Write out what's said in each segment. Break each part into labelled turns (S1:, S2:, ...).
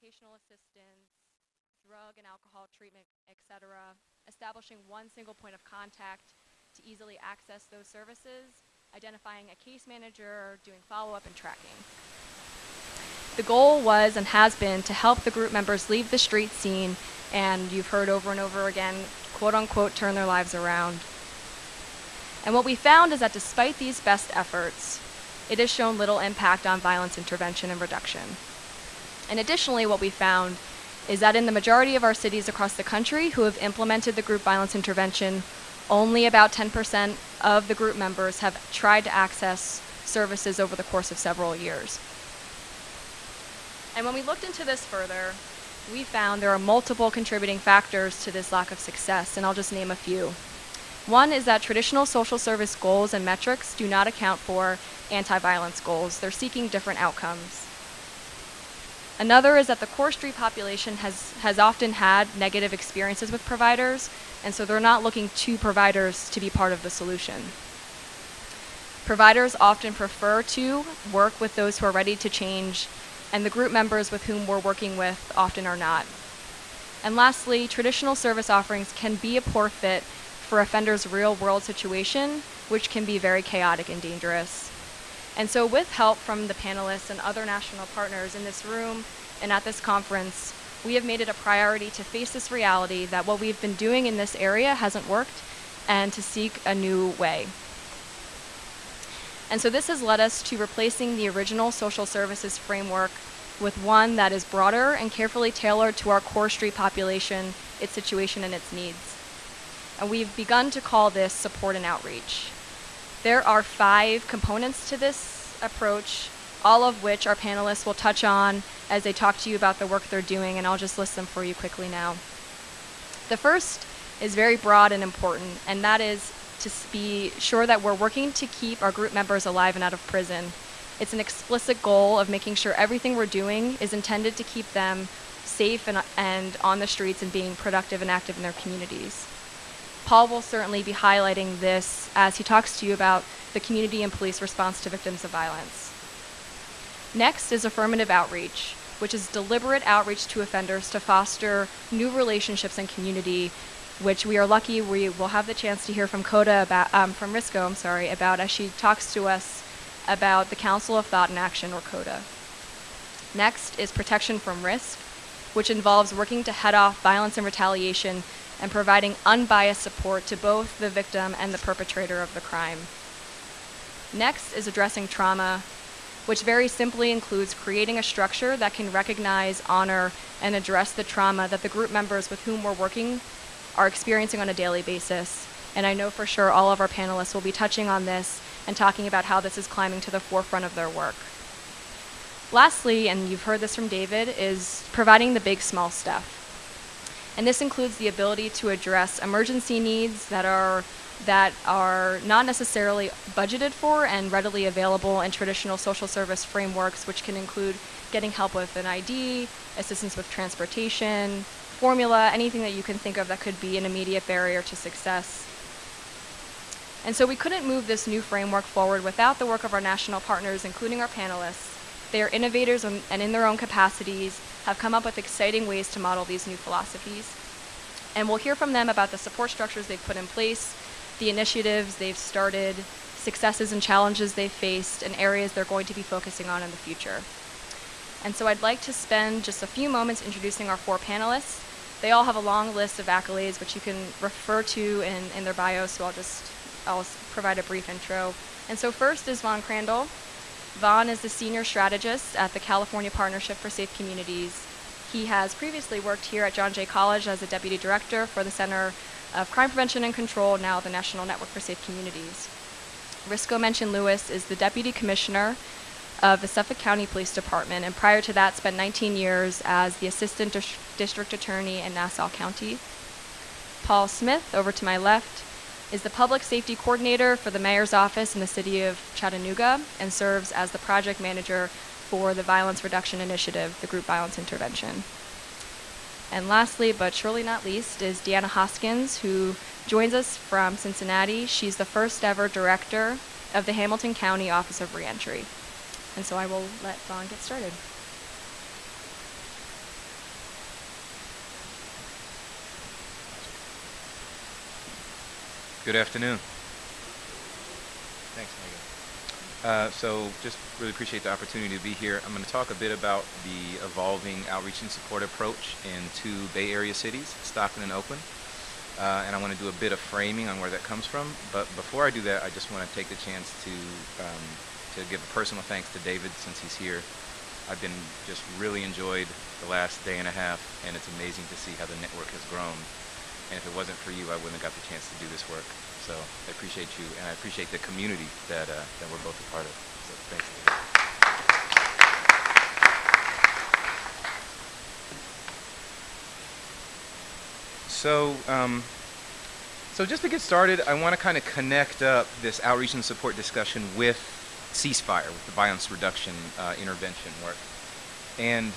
S1: educational assistance, drug and alcohol treatment, etc., establishing one single point of contact to easily access those services, identifying a case manager, doing follow-up and tracking. The goal was and has been to help the group members leave the street scene and, you've heard over and over again, quote unquote, turn their lives around. And what we found is that despite these best efforts, it has shown little impact on violence intervention and reduction. And additionally, what we found is that in the majority of our cities across the country who have implemented the group violence intervention, only about 10% of the group members have tried to access services over the course of several years. And when we looked into this further, we found there are multiple contributing factors to this lack of success, and I'll just name a few. One is that traditional social service goals and metrics do not account for anti-violence goals. They're seeking different outcomes. Another is that the core street population has often had negative experiences with providers, and so they're not looking to providers to be part of the solution. Providers often prefer to work with those who are ready to change, and the group members with whom we're working with often are not. And lastly, traditional service offerings can be a poor fit for offenders' real-world situation, which can be very chaotic and dangerous. And so with help from the panelists and other national partners in this room and at this conference, we have made it a priority to face this reality that what we've been doing in this area hasn't worked and to seek a new way. And so this has led us to replacing the original social services framework with one that is broader and carefully tailored to our core street population, its situation, and its needs. And we've begun to call this support and outreach. There are 5 components to this approach, all of which our panelists will touch on as they talk to you about the work they're doing, and I'll just list them for you quickly now. The first is very broad and important, and that is to be sure that we're working to keep our group members alive and out of prison. It's an explicit goal of making sure everything we're doing is intended to keep them safe and on the streets and being productive and active in their communities. Paul will certainly be highlighting this as he talks to you about the community and police response to victims of violence. Next is affirmative outreach, which is deliberate outreach to offenders to foster new relationships and community, which we are lucky we will have the chance to hear from Coda about, from Risco, about as she talks to us about the Council of Thought and Action, or CODA. Next is protection from risk, which involves working to head off violence and retaliation and providing unbiased support to both the victim and the perpetrator of the crime. Next is addressing trauma, which very simply includes creating a structure that can recognize, honor, and address the trauma that the group members with whom we're working are experiencing on a daily basis. And I know for sure all of our panelists will be touching on this and talking about how this is climbing to the forefront of their work. Lastly, and you've heard this from David, is providing the big, small stuff. And this includes the ability to address emergency needs that are not necessarily budgeted for and readily available in traditional social service frameworks, which can include getting help with an ID, assistance with transportation, formula, anything that you can think of that could be an immediate barrier to success. And so we couldn't move this new framework forward without the work of our national partners, including our panelists. They are innovators and in their own capacities have come up with exciting ways to model these new philosophies. And we'll hear from them about the support structures they've put in place, the initiatives they've started, successes and challenges they've faced, and areas they're going to be focusing on in the future. And so I'd like to spend just a few moments introducing our 4 panelists. They all have a long list of accolades, which you can refer to in their bios, so I'll provide a brief intro. And so first is Vaughn Crandall. Vaughn is the Senior Strategist at the California Partnership for Safe Communities. He has previously worked here at John Jay College as a Deputy Director for the Center of Crime Prevention and Control, now the National Network for Safe Communities. Risco Lewis is the Deputy Commissioner of the Suffolk County Police Department, and prior to that spent 19 years as the Assistant District Attorney in Nassau County. Paul Smith, over to my left, is the Public Safety Coordinator for the Mayor's Office in the City of Chattanooga and serves as the Project Manager for the Violence Reduction Initiative, the Group Violence Intervention. And lastly, but surely not least, is Deanna Hoskins, who joins us from Cincinnati. She's the first ever Director of the Hamilton County Office of Reentry. And so I will let Vaughn get started.
S2: Good afternoon. Thanks, Meaghan. So just really appreciate the opportunity to be here. I'm going to talk a bit about the evolving outreach and support approach in two Bay Area cities, Stockton and Oakland. And I want to do a bit of framing on where that comes from. But before I do that, I just want to take the chance to give a personal thanks to David since he's here. I've been just really enjoyed the last day and a half, and it's amazing to see how the network has grown. And if it wasn't for you, I wouldn't have got the chance to do this work. So I appreciate you, and I appreciate the community that we're both a part of. So thanks, David. So just to get started, I want to kind of connect up this outreach and support discussion with ceasefire, with the violence reduction intervention work. And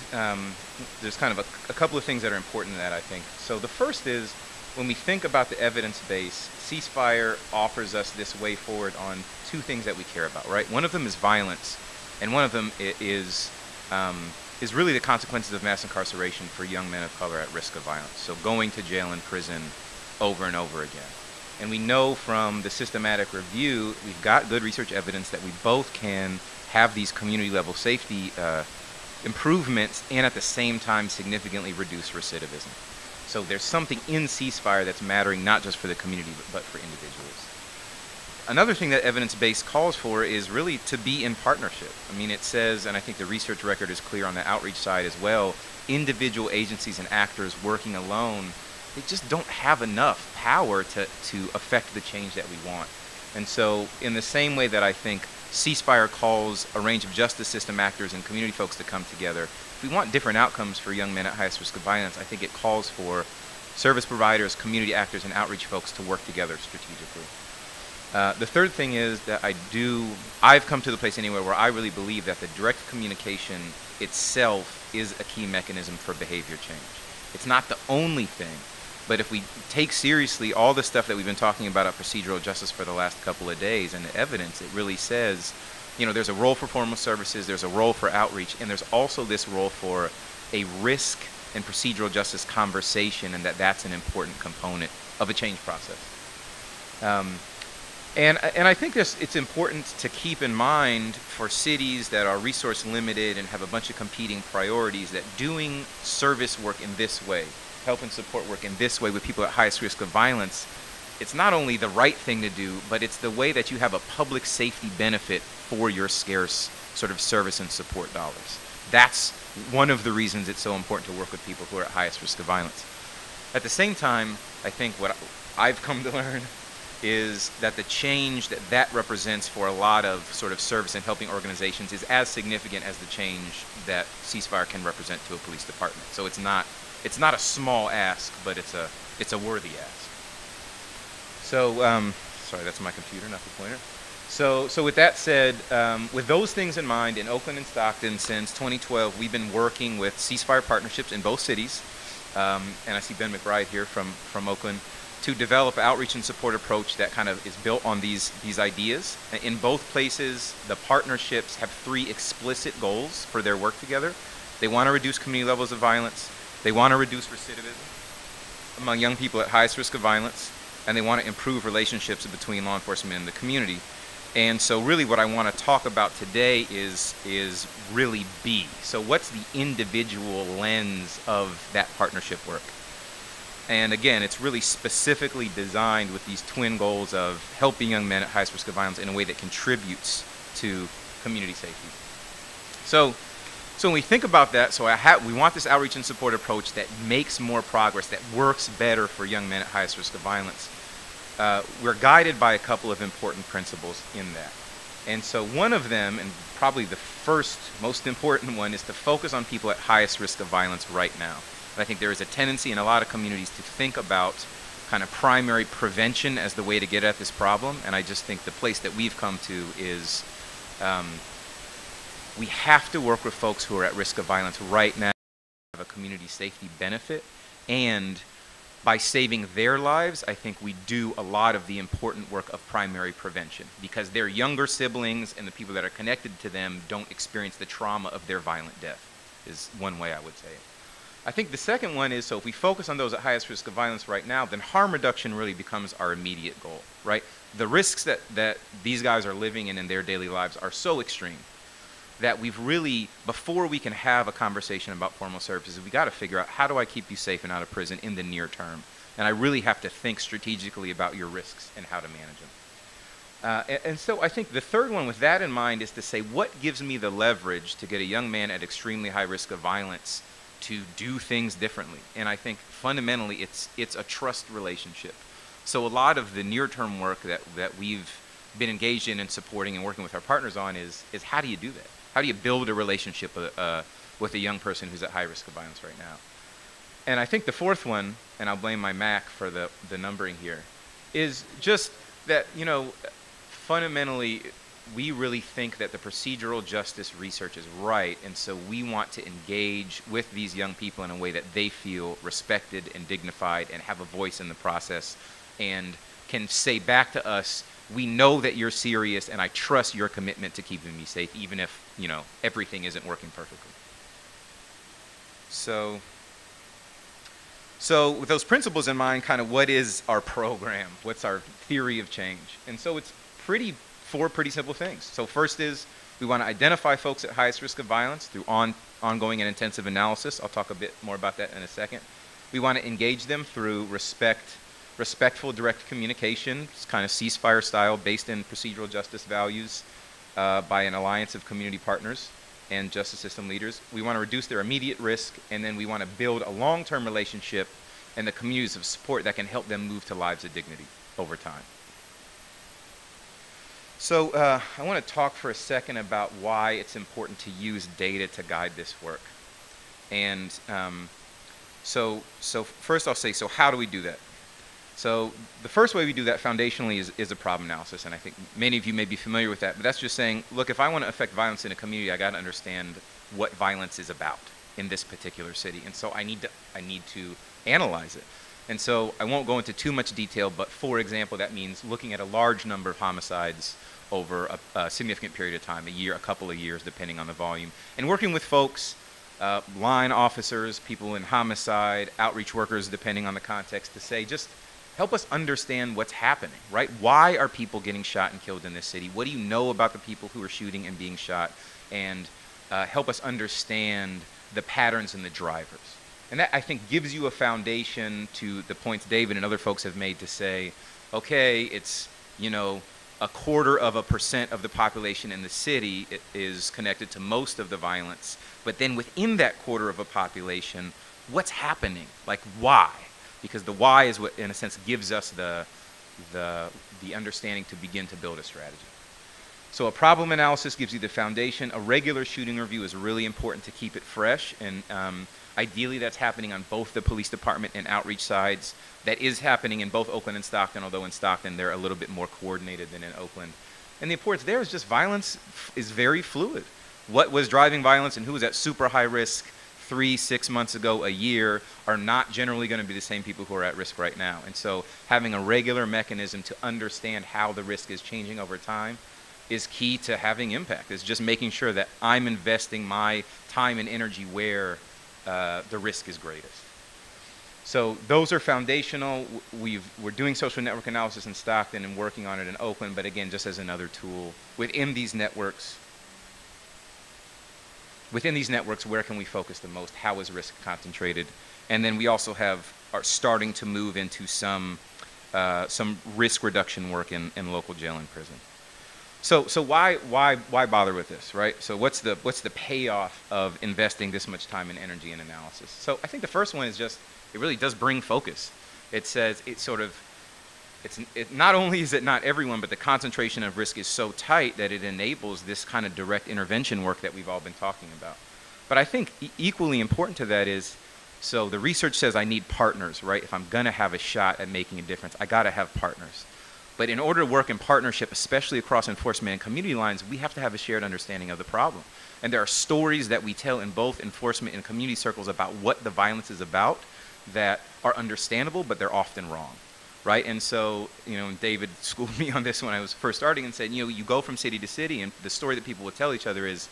S2: there's kind of a couple of things that are important in that, I think. So the first is, when we think about the evidence base, ceasefire offers us this way forward on two things that we care about, right? One of them is violence, and one of them is really the consequences of mass incarceration for young men of color at risk of violence. So going to jail and prison over and over again. And we know from the systematic review, we've got good research evidence that we both can have these community level safety improvements and at the same time significantly reduce recidivism. So there's something in ceasefire that's mattering not just for the community but for individuals. Another thing that evidence base calls for is really to be in partnership. I mean, it says, and I think the research record is clear on the outreach side as well, individual agencies and actors working alone, they just don't have enough power to affect the change that we want. And so in the same way that I think ceasefire calls a range of justice system actors and community folks to come together, if we want different outcomes for young men at highest risk of violence, I think it calls for service providers, community actors, and outreach folks to work together strategically. The third thing is that I've come to the place anyway where I really believe that the direct communication itself is a key mechanism for behavior change. It's not the only thing, but if we take seriously all the stuff that we've been talking about procedural justice for the last couple of days and the evidence, it really says, you know, there's a role for formal services, there's a role for outreach, and there's also this role for a risk and procedural justice conversation, and that's an important component of a change process. And I think it's important to keep in mind for cities that are resource limited and have a bunch of competing priorities that doing service work in this way, help and support work in this way with people at highest risk of violence, it's not only the right thing to do, but it's the way that you have a public safety benefit for your scarce sort of service and support dollars. That's one of the reasons it's so important to work with people who are at highest risk of violence. At the same time, I think what I've come to learn is that the change that represents for a lot of sort of service and helping organizations is as significant as the change that ceasefire can represent to a police department. So it's not a small ask, but it's a worthy ask. So sorry, that's my computer, not the pointer. So with that said, with those things in mind, in Oakland and Stockton since 2012, we've been working with ceasefire partnerships in both cities, and I see Ben McBride here from Oakland, to develop an outreach and support approach that kind of is built on these ideas. In both places, the partnerships have three explicit goals for their work together. They want to reduce community levels of violence, they want to reduce recidivism among young people at highest risk of violence, and they want to improve relationships between law enforcement and the community. And so really what I want to talk about today is really B. So what's the individual lens of that partnership work? And again, it's really specifically designed with these twin goals of helping young men at highest risk of violence in a way that contributes to community safety. So when we think about that, we want this outreach and support approach that makes more progress, that works better for young men at highest risk of violence. We're guided by a couple of important principles in that. And so one of them, and probably the first most important one, is to focus on people at highest risk of violence right now. And I think there is a tendency in a lot of communities to think about kind of primary prevention as the way to get at this problem. And I just think the place that we've come to is we have to work with folks who are at risk of violence right now, have a community safety benefit, and by saving their lives, I think we do a lot of the important work of primary prevention, because their younger siblings and the people that are connected to them don't experience the trauma of their violent death, is one way I would say it. I think the second one is, so if we focus on those at highest risk of violence right now, then harm reduction really becomes our immediate goal, right? The risks that these guys are living in their daily lives are so extreme that we've really, before we can have a conversation about formal services, we got to figure out, how do I keep you safe and out of prison in the near term? And I really have to think strategically about your risks and how to manage them. And so I think the third one with that in mind is to say, what gives me the leverage to get a young man at extremely high risk of violence to do things differently? And I think fundamentally it's a trust relationship. So a lot of the near-term work that we've been engaged in and supporting and working with our partners on is how do you do that? How do you build a relationship with a young person who's at high risk of violence right now? And I think the fourth one, and I'll blame my Mac for the numbering here, is just that, you know, fundamentally we really think that the procedural justice research is right, and so we want to engage with these young people in a way that they feel respected and dignified and have a voice in the process and can say back to us, we know that you're serious and I trust your commitment to keeping me safe, even if, you know, everything isn't working perfectly. So with those principles in mind, kind of what is our program? What's our theory of change? And so it's four pretty simple things. So first is we want to identify folks at highest risk of violence through ongoing and intensive analysis. I'll talk a bit more about that in a second. We want to engage them through respectful direct communication. It's kind of ceasefire style based in procedural justice values by an alliance of community partners and justice system leaders. We want to reduce their immediate risk, and then we want to build a long-term relationship and the communities of support that can help them move to lives of dignity over time. So I want to talk for a second about why it's important to use data to guide this work. And so first I'll say, so how do we do that? So the first way we do that foundationally is a problem analysis, and I think many of you may be familiar with that, but that's just saying, look, if I want to affect violence in a community, I got to understand what violence is about in this particular city, and so I need to analyze it. And so I won't go into too much detail, but for example, that means looking at a large number of homicides over a significant period of time, a year, a couple of years, depending on the volume, and working with folks, line officers, people in homicide, outreach workers, depending on the context, to say, just help us understand what's happening, right? Why are people getting shot and killed in this city? What do you know about the people who are shooting and being shot? And help us understand the patterns and the drivers. And that, I think, gives you a foundation to the points David and other folks have made to say, okay, it's, you know, 0.25% of the population in the city is connected to most of the violence. But then within that quarter of a population, what's happening? Like, why? Because the why is what, in a sense, gives us the understanding to begin to build a strategy. So a problem analysis gives you the foundation. A regular shooting review is really important to keep it fresh, and ideally that's happening on both the police department and outreach sides. That is happening in both Oakland and Stockton, although in Stockton they're a little bit more coordinated than in Oakland. And the importance there is just violence is very fluid. What was driving violence and who was at super high risk 3-6 months ago, a year, are not generally going to be the same people who are at risk right now. And so having a regular mechanism to understand how the risk is changing over time is key to having impact. It's just making sure that I'm investing my time and energy where the risk is greatest. So those are foundational. We're doing social network analysis in Stockton and working on it in Oakland, but again, just as another tool. Within these networks, where can we focus the most? How is risk concentrated? And then we also are starting to move into some risk reduction work in local jail and prison. So why bother with this, right? So what's the payoff of investing this much time and energy in analysis? So I think the first one is just, it really does bring focus. It says not only is it not everyone, but the concentration of risk is so tight that it enables this kind of direct intervention work that we've all been talking about. But I think equally important to that is, so the research says I need partners, right? If I'm gonna have a shot at making a difference, I gotta have partners. But in order to work in partnership, especially across enforcement and community lines, we have to have a shared understanding of the problem. And there are stories that we tell in both enforcement and community circles about what the violence is about that are understandable, but they're often wrong, right? And so, you know, David schooled me on this when I was first starting and said, you know, you go from city to city, and the story that people will tell each other is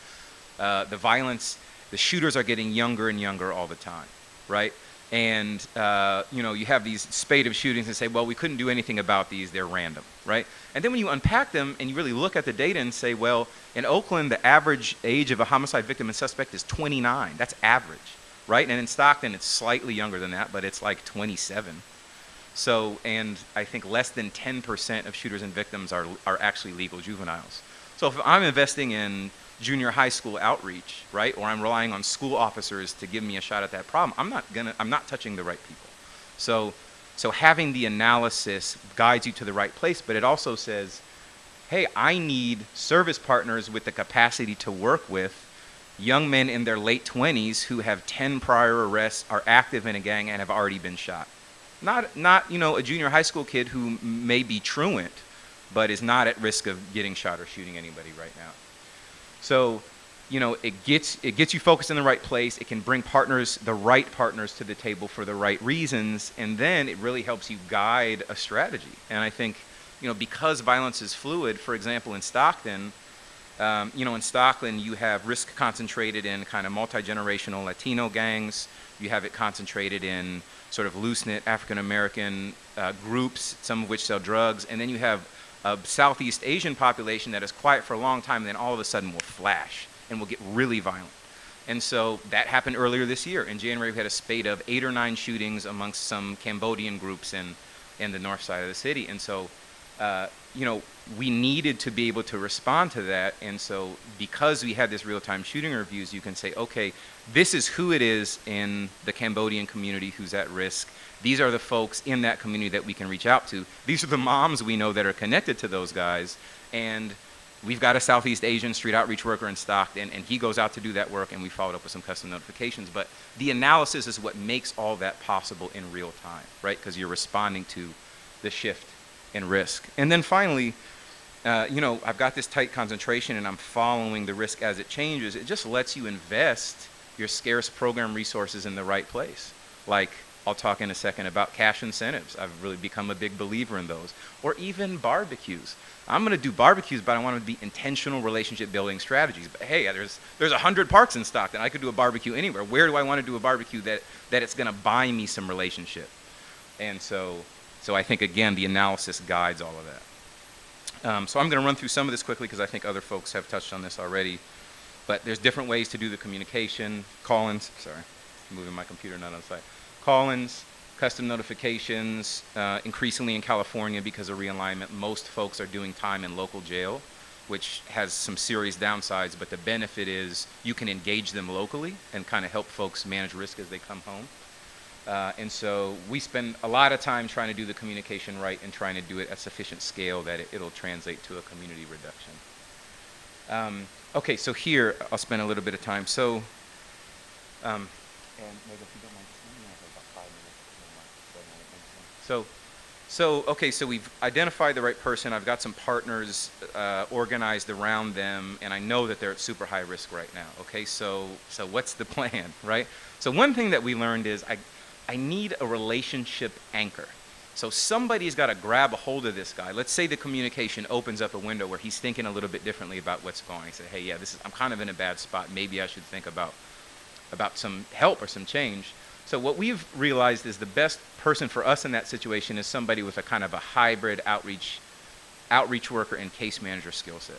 S2: the violence, the shooters are getting younger and younger all the time. right? And you have these spate of shootings and say, well, we couldn't do anything about these, they're random, right? And then when you unpack them and you really look at the data and say, well, in Oakland, the average age of a homicide victim and suspect is 29. That's average, right? And in Stockton, it's slightly younger than that, but it's like 27. So, and I think less than 10% of shooters and victims are actually legal juveniles. So if I'm investing in junior high school outreach, right, or I'm relying on school officers to give me a shot at that problem, I'm not touching the right people. So having the analysis guides you to the right place, but it also says, hey, I need service partners with the capacity to work with young men in their late 20s who have 10 prior arrests, are active in a gang, and have already been shot. Not a junior high school kid who may be truant, but is not at risk of getting shot or shooting anybody right now. So, it gets you focused in the right place. It can bring the right partners to the table for the right reasons, and then it really helps you guide a strategy. And I think, because violence is fluid, for example, in Stockton, you have risk concentrated in kind of multi-generational Latino gangs. You have it concentrated in sort of loose-knit African-American groups, some of which sell drugs, and then you have a Southeast Asian population that is quiet for a long time and then all of a sudden will flash and will get really violent. And so that happened earlier this year. In January, we had a spate of 8 or 9 shootings amongst some Cambodian groups in the north side of the city. And so, we needed to be able to respond to that. And so because we had this real-time shooting reviews, you can say, okay, this is who it is in the Cambodian community who's at risk. These are the folks in that community that we can reach out to. These are the moms we know that are connected to those guys. And we've got a Southeast Asian street outreach worker in Stockton, and he goes out to do that work, and we followed up with some custom notifications. But the analysis is what makes all that possible in real time, right? Because you're responding to the shift in risk. And then finally, I've got this tight concentration and I'm following the risk as it changes. It just lets you invest your scarce program resources in the right place. Like, I'll talk in a second about cash incentives. I've really become a big believer in those. Or even barbecues. I'm going to do barbecues, but I want them to be intentional relationship building strategies. But hey, there's 100 parks in Stockton. I could do a barbecue anywhere. Where do I want to do a barbecue that it's going to buy me some relationship? And so I think, again, the analysis guides all of that. So I'm going to run through some of this quickly because I think other folks have touched on this already. But there's different ways to do the communication. Call-ins, sorry, moving my computer not on site. Call-ins, custom notifications, increasingly in California because of realignment, most folks are doing time in local jail, which has some serious downsides, but the benefit is you can engage them locally and kind of help folks manage risk as they come home. And so we spend a lot of time trying to do the communication right and trying to do it at sufficient scale that it'll translate to a community reduction. Okay, so here I'll spend a little bit of time. So, and Meaghan, if you don't mind, just let me have about 5 minutes. Okay, so we've identified the right person. I've got some partners organized around them, and I know that they're at super high risk right now. Okay, so what's the plan, right? So one thing that we learned is I need a relationship anchor. So somebody's got to grab a hold of this guy. Let's say the communication opens up a window where he's thinking a little bit differently about what's going on. He said, hey, yeah, I'm kind of in a bad spot. Maybe I should think about some help or some change. So what we've realized is the best person for us in that situation is somebody with a kind of a hybrid outreach worker and case manager skill set.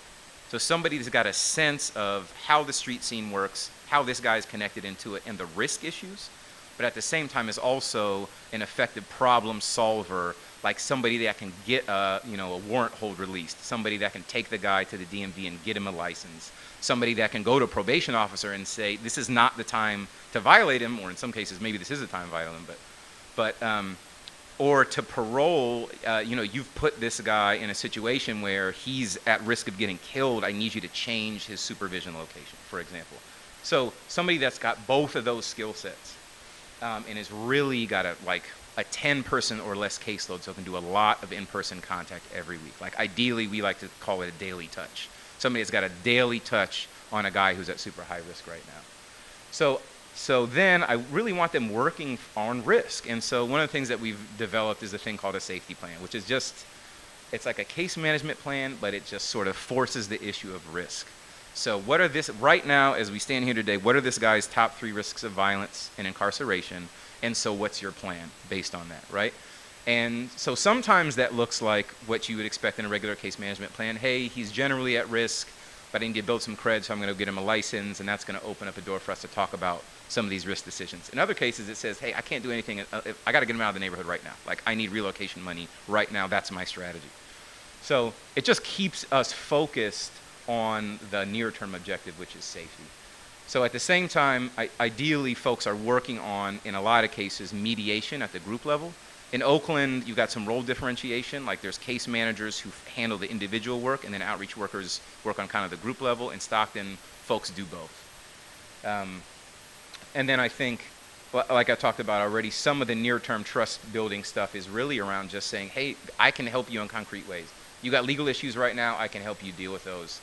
S2: So somebody that's got a sense of how the street scene works, how this guy's connected into it, and the risk issues, but at the same time is also an effective problem solver, like somebody that can get a warrant hold released, somebody that can take the guy to the DMV and get him a license, somebody that can go to a probation officer and say, this is not the time to violate him, or in some cases, maybe this is the time to violate him, or to parole, you've put this guy in a situation where he's at risk of getting killed. I need you to change his supervision location, for example. So somebody that's got both of those skill sets and has really got a 10-person or less caseload, so can do a lot of in-person contact every week. Like ideally, we like to call it a daily touch. Somebody that's got a daily touch on a guy who's at super high risk right now. So then I really want them working on risk. And so one of the things that we've developed is a thing called a safety plan, which is it's like a case management plan, but it just sort of forces the issue of risk. So what are this, right now as we stand here today, what are this guy's top 3 risks of violence and incarceration? And so what's your plan based on that, right? And so sometimes that looks like what you would expect in a regular case management plan. Hey, he's generally at risk, but I need to build some cred, so I'm going to get him a license, and that's going to open up a door for us to talk about some of these risk decisions. In other cases, it says, hey, I can't do anything. I got to get him out of the neighborhood right now. Like, I need relocation money right now. That's my strategy. So it just keeps us focused on the near-term objective, which is safety. So at the same time, ideally, folks are working on, in a lot of cases, mediation at the group level. In Oakland, you got some role differentiation, like there's case managers who handle the individual work, and then outreach workers work on kind of the group level. In Stockton, folks do both. And then I think, like I talked about already, some of the near-term trust building stuff is really around just saying, hey, I can help you in concrete ways. You got legal issues right now, I can help you deal with those.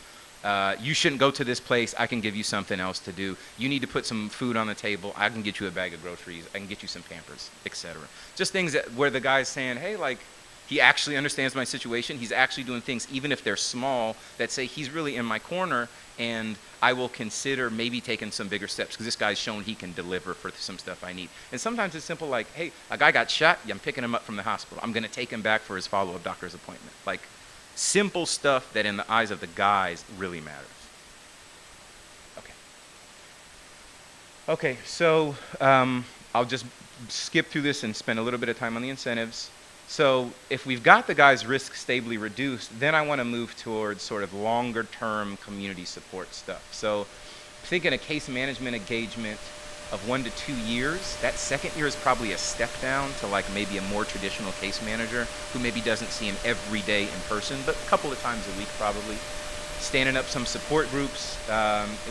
S2: You shouldn't go to this place, I can give you something else to do. You need to put some food on the table, I can get you a bag of groceries, I can get you some Pampers, etc. Just things that where the guy's saying, hey, like, he actually understands my situation, he's actually doing things, even if they're small, that say he's really in my corner, and I will consider maybe taking some bigger steps, because this guy's shown he can deliver for some stuff I need. And sometimes it's simple like, hey, a guy got shot, I'm picking him up from the hospital, I'm going to take him back for his follow-up doctor's appointment. Like, simple stuff that in the eyes of the guys really matters. Okay, so I'll just skip through this and spend a little bit of time on the incentives. So if we've got the guys' risk stably reduced, then I want to move towards sort of longer term community support stuff. So thinking a case management engagement of 1 to 2 years, that second year is probably a step down to like maybe a more traditional case manager who maybe doesn't see him every day in person, but a couple of times a week probably. Standing up some support groups.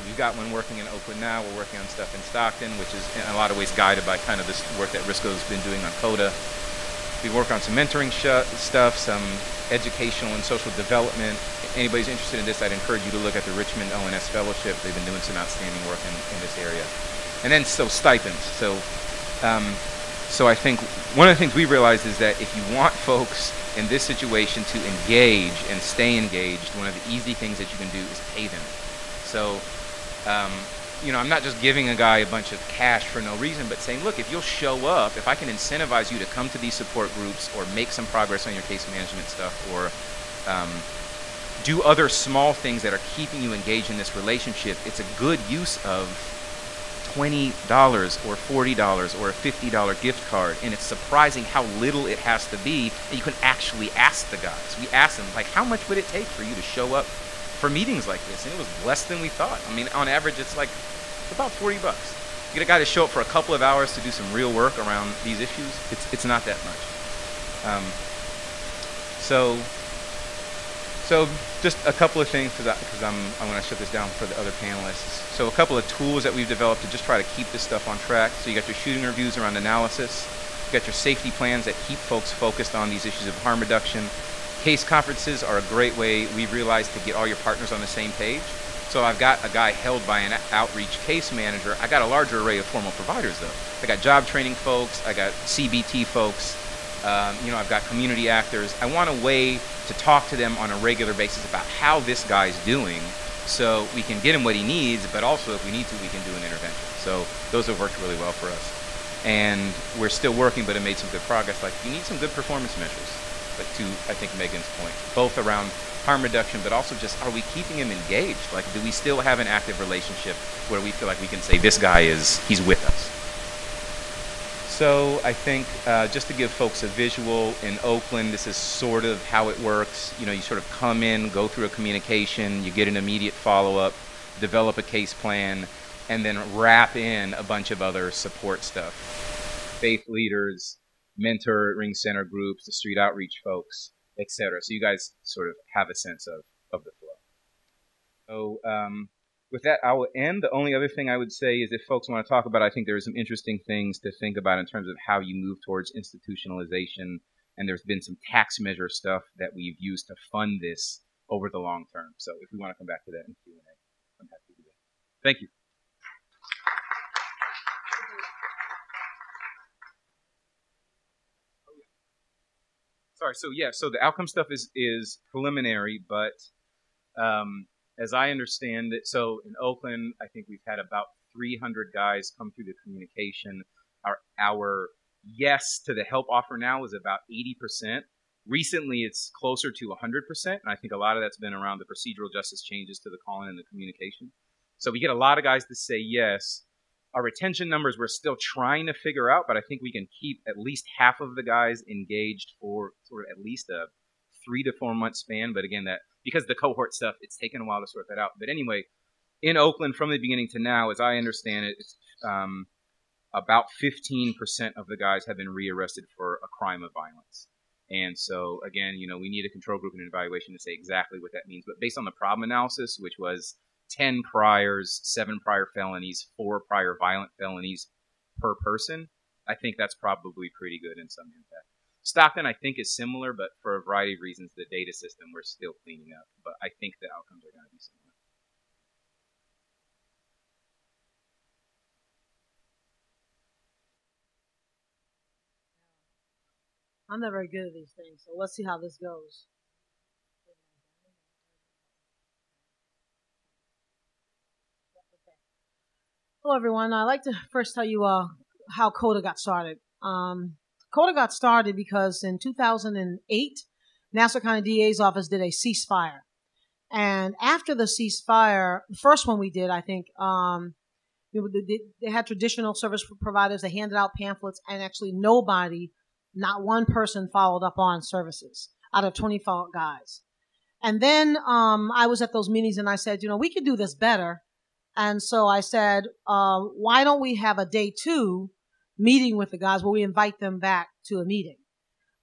S2: We've got one working in Oakland now. We're working on stuff in Stockton, which is in a lot of ways guided by kind of this work that Risco's been doing on CODA. We work on some mentoring stuff, some educational and social development. If anybody's interested in this, I'd encourage you to look at the Richmond ONS Fellowship. They've been doing some outstanding work in this area. And then so stipends. So I think one of the things we realized is that if you want folks in this situation to engage and stay engaged, one of the easy things that you can do is pay them. So, you know, I'm not just giving a guy a bunch of cash for no reason, but saying, look, if you'll show up, if I can incentivize you to come to these support groups or make some progress on your case management stuff or do other small things that are keeping you engaged in this relationship, it's a good use of $20 or $40 or a $50 gift card, and it's surprising how little it has to be, and you can actually ask the guys. We asked them, like, how much would it take for you to show up for meetings like this? And it was less than we thought. I mean, on average, it's like about 40 bucks. You get a guy to show up for a couple of hours to do some real work around these issues, it's not that much. So just a couple of things, because I'm going to shut this down for the other panelists. So a couple of tools that we've developed to just try to keep this stuff on track. So you got your shooting reviews around analysis. You got your safety plans that keep folks focused on these issues of harm reduction. Case conferences are a great way, we've realized, to get all your partners on the same page. So I've got a guy held by an outreach case manager. I got a larger array of formal providers, though. I got job training folks. I got CBT folks. You know, I've got community actors. I want a way to talk to them on a regular basis about how this guy's doing, so we can get him what he needs, but also if we need to, we can do an intervention. So those have worked really well for us. And we're still working, but it made some good progress. Like, you need some good performance measures, but to, I think, Meaghan's point, both around harm reduction, but also just, are we keeping him engaged? Like, do we still have an active relationship where we feel like we can say, this guy he's with us? So I think just to give folks a visual, in Oakland, this is sort of how it works. You know, you sort of come in, go through a communication, you get an immediate follow-up, develop a case plan, and then wrap in a bunch of other support stuff. Faith leaders, mentoring center groups, the street outreach folks, etc. So you guys sort of have a sense of the flow. So with that, I will end. The only other thing I would say is, if folks want to talk about it, I think there are some interesting things to think about in terms of how you move towards institutionalization. And there's been some tax measure stuff that we've used to fund this over the long term. So if we want to come back to that in Q&A, I'm happy to do that. Thank you. Sorry. So yeah. So the outcome stuff is preliminary, but as I understand it, so in Oakland, I think we've had about 300 guys come through the communication. Our yes to the help offer now is about 80%. Recently, it's closer to 100%, and I think a lot of that's been around the procedural justice changes to the calling and the communication. So we get a lot of guys to say yes. Our retention numbers we're still trying to figure out, but I think we can keep at least half of the guys engaged for sort of at least a 3 to 4 month span. But again, that because the cohort stuff, it's taken a while to sort that out. But anyway, in Oakland, from the beginning to now, as I understand it, it's, about 15% of the guys have been rearrested for a crime of violence. And so, again, we need a control group and an evaluation to say exactly what that means. But based on the problem analysis, which was 10 priors, 7 prior felonies, 4 prior violent felonies per person, I think that's probably pretty good in some impact. Stockton, I think, is similar, but for a variety of reasons, the data system we're still cleaning up. But I think the outcomes are going to be similar.
S3: I'm not very good at these things, so let's see how this goes. Hello, everyone. I'd like to first tell you how CODA got started. CODA got started because in 2008, Nassau County DA's office did a ceasefire. And after the ceasefire, the first one we did, I think, they had traditional service providers. They handed out pamphlets, and actually nobody, not one person, followed up on services out of 24 guys. And then I was at those meetings, and I said, we could do this better. And so I said, why don't we have a day 2 meeting with the guys where we invite them back to a meeting?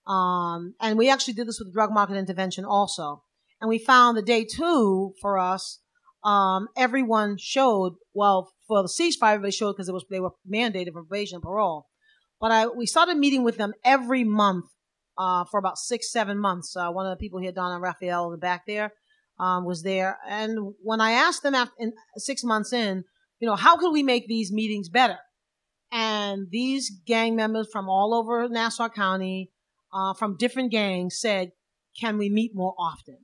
S3: And we actually did this with drug market intervention also. And we found the day 2 for us, everyone showed, well, for the ceasefire, everybody showed because they were mandated for probation and parole. But we started meeting with them every month for about 6-7 months. One of the people here, Donna Raphael, in the back there, was there. And when I asked them after 6 months in, how could we make these meetings better? And these gang members from all over Nassau County, from different gangs, said, can we meet more often?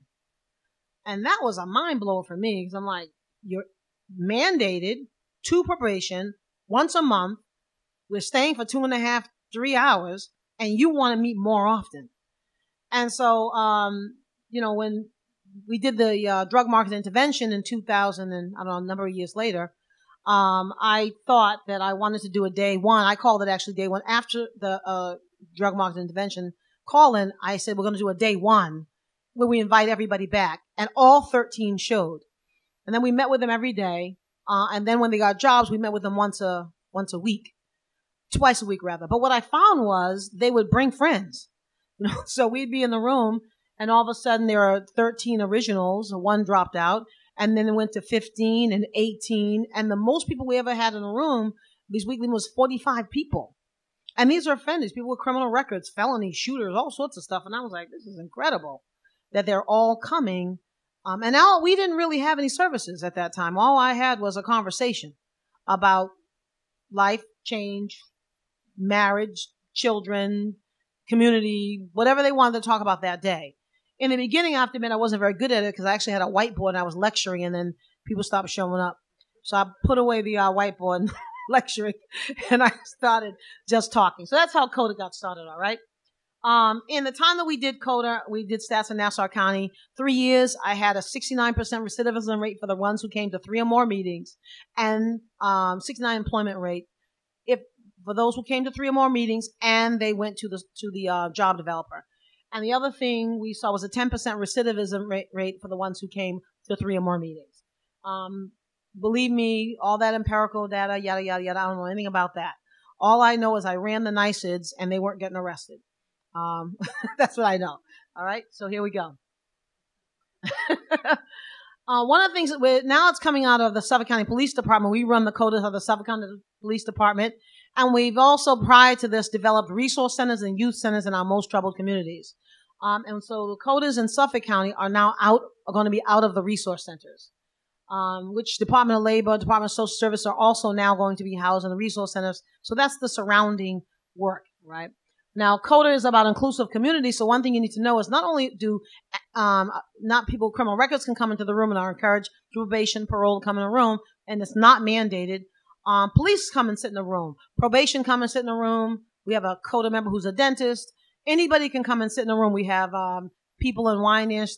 S3: And that was a mind blower for me, because I'm like, you're mandated to probation once a month. We're staying for 2.5, 3 hours, and you want to meet more often. And so, when we did the drug market intervention in 2000, and I don't know, a number of years later, I thought that I wanted to do a day 1. I called it actually day 1 after the drug market intervention call-in. I said we're going to do a day 1 where we invite everybody back, and all 13 showed. And then we met with them every day, and then when they got jobs, we met with them once a week, twice a week rather. But what I found was they would bring friends. So we'd be in the room, and all of a sudden there are 13 originals, 1 dropped out, and then it went to 15 and 18, and the most people we ever had in a room, these weekly, was 45 people. And these are offenders, people with criminal records, felonies, shooters, all sorts of stuff. And I was like, this is incredible that they're all coming. And now we didn't really have any services at that time. All I had was a conversation about life, change, marriage, children, community, whatever they wanted to talk about that day. In the beginning, I have to admit, I wasn't very good at it because I actually had a whiteboard and I was lecturing, and then people stopped showing up. So I put away the whiteboard and lecturing, and I started just talking. So that's how CODA got started, all right? In the time that we did CODA, we did stats in Nassau County. 3 years, I had a 69% recidivism rate for the ones who came to 3 or more meetings, and 69 employment rate for those who came to 3 or more meetings, and they went to the job developer. And the other thing we saw was a 10% recidivism rate for the ones who came to 3 or more meetings. Believe me, all that empirical data, yada, yada, yada, I don't know anything about that. All I know is I ran the NICIDs and they weren't getting arrested. That's what I know. All right, so here we go. One of the things now it's coming out of the Suffolk County Police Department. We run the CODA of the Suffolk County Police Department. And we've also, prior to this, developed resource centers and youth centers in our most troubled communities. And so the CODAs in Suffolk County are going to be out of the resource centers, which Department of Labor, Department of Social Service are also now going to be housed in the resource centers. So that's the surrounding work, right? Now, CODA is about inclusive community, so one thing you need to know is not only do not people with criminal records can come into the room and are encouraged through probation, parole to come in the room, and it's not mandated. Police come and sit in the room. Probation come and sit in the room. We have a CODA member who's a dentist. Anybody can come and sit in the room. We have people in Wineish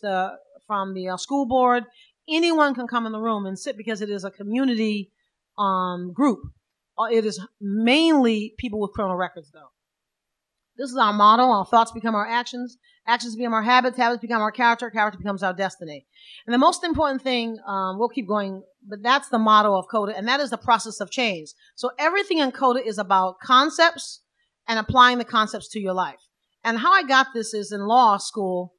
S3: from the school board. Anyone can come in the room and sit because it is a community group. It is mainly people with criminal records, though. This is our motto. Our thoughts become our actions. Actions become our habits. Habits become our character. Character becomes our destiny. And the most important thing, we'll keep going, but that's the motto of CODA, and that is the process of change. So everything in CODA is about concepts and applying the concepts to your life. And how I got this is in law school,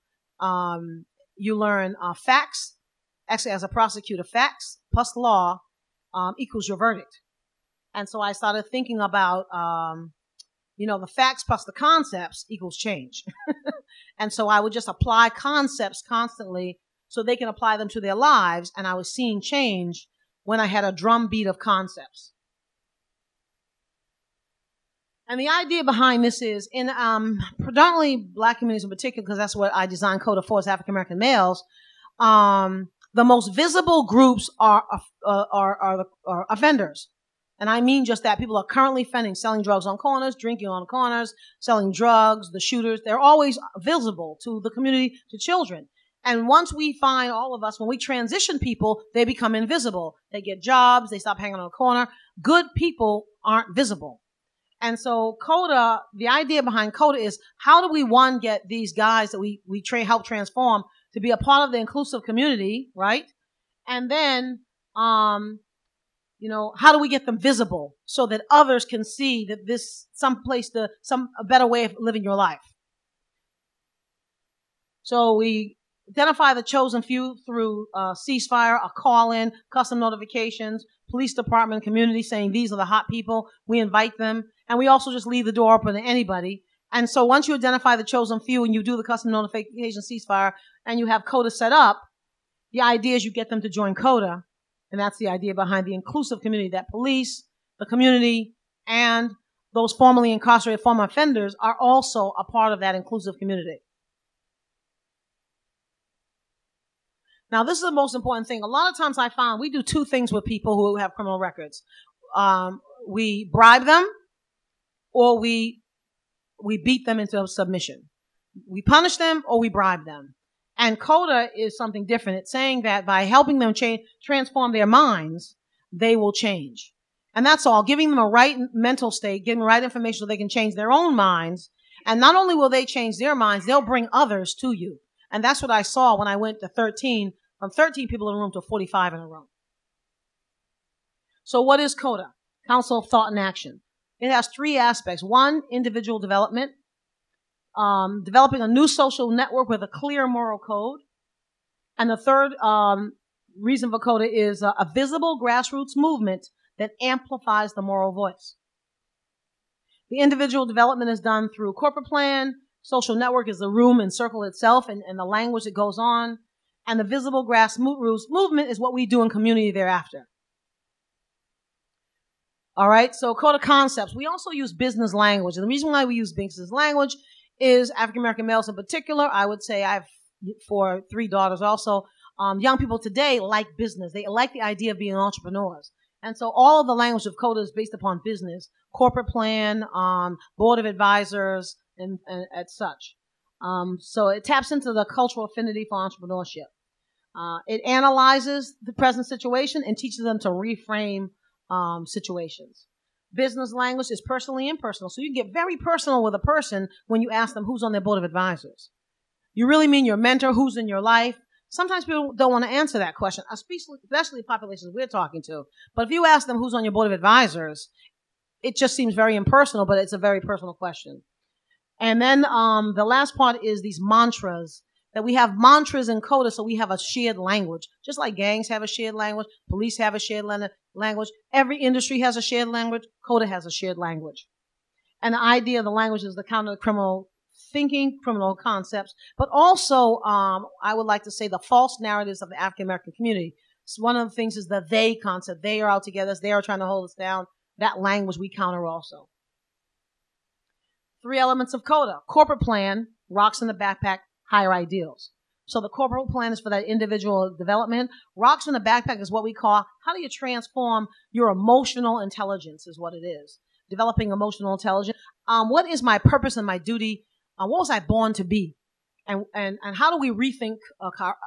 S3: you learn facts. Actually, as a prosecutor, facts plus law equals your verdict. And so I started thinking about the facts plus the concepts equals change. And so I would just apply concepts constantly so they can apply them to their lives. And I was seeing change when I had a drumbeat of concepts. And the idea behind this is in predominantly black communities in particular, because that's what I designed CODA for, is African American males. The most visible groups are offenders. And I mean just that. People are currently offending, selling drugs on corners, drinking on corners, selling drugs, the shooters. They're always visible to the community, to children. And once we find, all of us, when we transition people, they become invisible. They get jobs. They stop hanging on a corner. Good people aren't visible. And so CODA, the idea behind CODA is how do we, one, get these guys that we help transform to be a part of the inclusive community, right? And then, how do we get them visible so that others can see that this a better way of living your life? So we identify the chosen few through ceasefire, a call-in, custom notifications, police department, community saying these are the hot people. We invite them. And we also just leave the door open to anybody. And so once you identify the chosen few and you do the custom notification ceasefire and you have CODA set up, the idea is you get them to join CODA. And that's the idea behind the inclusive community, that police, the community, and those formerly incarcerated former offenders are also a part of that inclusive community. Now, this is the most important thing. A lot of times I found we do two things with people who have criminal records. We bribe them or we beat them into submission. We punish them or we bribe them. And CODA is something different. It's saying that by helping them transform their minds, they will change. And that's all. Giving them a right mental state, giving them the right information so they can change their own minds. And not only will they change their minds, they'll bring others to you. And that's what I saw when I went to 13, from 13 people in a room to 45 in a room. So what is CODA? Council of Thought and Action. It has three aspects. One, individual development. Developing a new social network with a clear moral code. And the third reason for CODA is a visible grassroots movement that amplifies the moral voice. The individual development is done through corporate plan. Social network is the room and circle itself and the language that goes on. And the visible grassroots movement is what we do in community thereafter. All right, so CODA concepts. We also use business language. And the reason why we use business language is African-American males in particular. I would say I have 3 daughters also. Young people today like business. They like the idea of being entrepreneurs. And so all of the language of CODA is based upon business, corporate plan, board of advisors, and such. So it taps into the cultural affinity for entrepreneurship. It analyzes the present situation and teaches them to reframe situations. Business language is personally impersonal. So you get very personal with a person when you ask them who's on their board of advisors. You really mean your mentor, who's in your life? Sometimes people don't want to answer that question, especially populations we're talking to. But if you ask them who's on your board of advisors, it just seems very impersonal, but it's a very personal question. And then the last part is these mantras, that we have mantras in CODA, so we have a shared language. Just like gangs have a shared language, police have a shared language, every industry has a shared language, CODA has a shared language. And the idea of the language is the counter to criminal thinking, criminal concepts, but also, I would like to say, the false narratives of the African-American community. So one of the things is the they concept. They are out together. They are trying to hold us down. That language we counter also. 3 elements of CODA. Corporate plan, rocks in the backpack, higher ideals. So the corporate plan is for that individual development. Rocks in the backpack is what we call, how do you transform your emotional intelligence is what it is. Developing emotional intelligence. What is my purpose and my duty? What was I born to be? And how do we rethink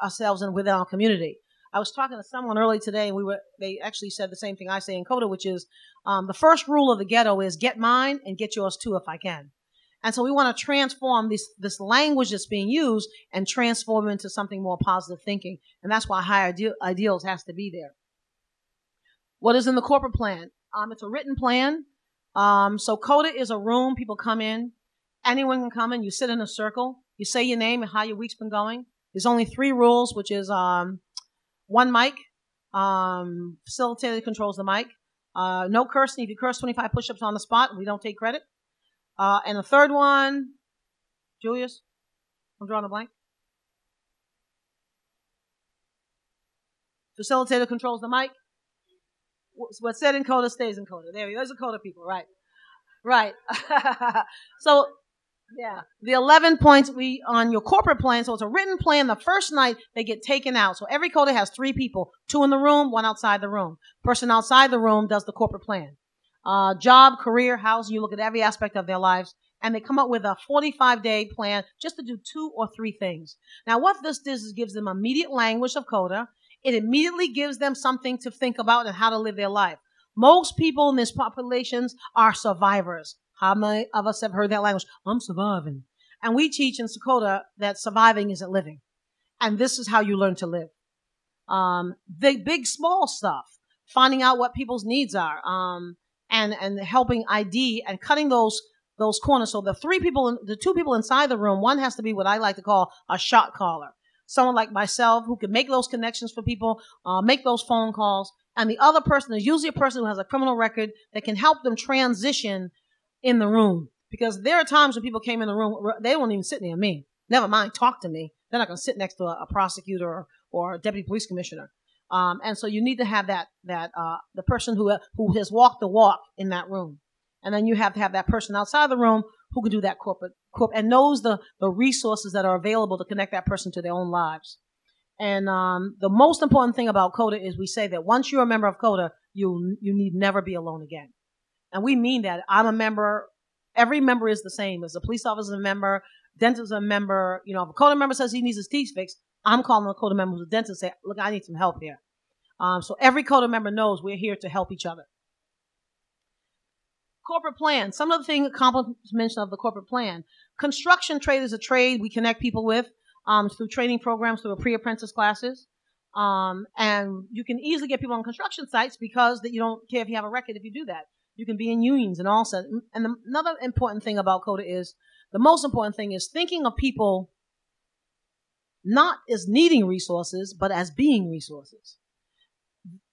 S3: ourselves and within our community? I was talking to someone early today, and they actually said the same thing I say in CODA, which is the first rule of the ghetto is get mine and get yours too if I can. And so we want to transform this language that's being used and transform it into something more positive thinking. And that's why higher ideals has to be there. What is in the corporate plan? It's a written plan. So CODA is a room. People come in. Anyone can come in. You sit in a circle. You say your name and how your week's been going. There's only 3 rules, which is 1 mic. Facilitator controls the mic. No cursing. If you curse, 25 push-ups on the spot. We don't take credit. And the third one, Julius, I'm drawing a blank. Facilitator controls the mic. What's said in CODA stays in CODA. There we go. Those are CODA people, right? Right. So, yeah, the 11 points on your corporate plan. So it's a written plan. The first night they get taken out. So every CODA has 3 people, 2 in the room, 1 outside the room. Person outside the room does the corporate plan. Job, career, housing, you look at every aspect of their lives, and they come up with a 45-day plan just to do 2 or 3 things. Now, what this does is gives them immediate language of CODA. It immediately gives them something to think about and how to live their life. Most people in these populations are survivors. How many of us have heard that language? I'm surviving. And we teach in CODA that surviving isn't living. And this is how you learn to live. Big, small stuff. Finding out what people's needs are. And helping ID and cutting those corners. So the 2 people inside the room, one has to be what I like to call a shot caller. Someone like myself who can make those connections for people, make those phone calls. And the other person is usually a person who has a criminal record that can help them transition in the room. Because there are times when people came in the room, they won't even sit near me. Never mind, talk to me. They're not going to sit next to a prosecutor or a deputy police commissioner. And so you need to have the person who has walked the walk in that room. And then you have to have that person outside the room who can do that corporate and knows the resources that are available to connect that person to their own lives. And the most important thing about CODA is we say that once you're a member of CODA, you need never be alone again. And we mean that. I'm a member. Every member is the same. As a police officer, a member, dentist is a member. You know, if a CODA member says he needs his teeth fixed, I'm calling a CODA member who's a dentist and say, look, I need some help here. So every CODA member knows we're here to help each other. Corporate plan. Some of the things, accomplishments of the corporate plan. Construction trade is a trade we connect people with through training programs, through pre-apprentice classes. And you can easily get people on construction sites because that you don't care if you have a record if you do that. You can be in unions and all that. And another important thing about CODA is, the most important thing is thinking of people not as needing resources, but as being resources.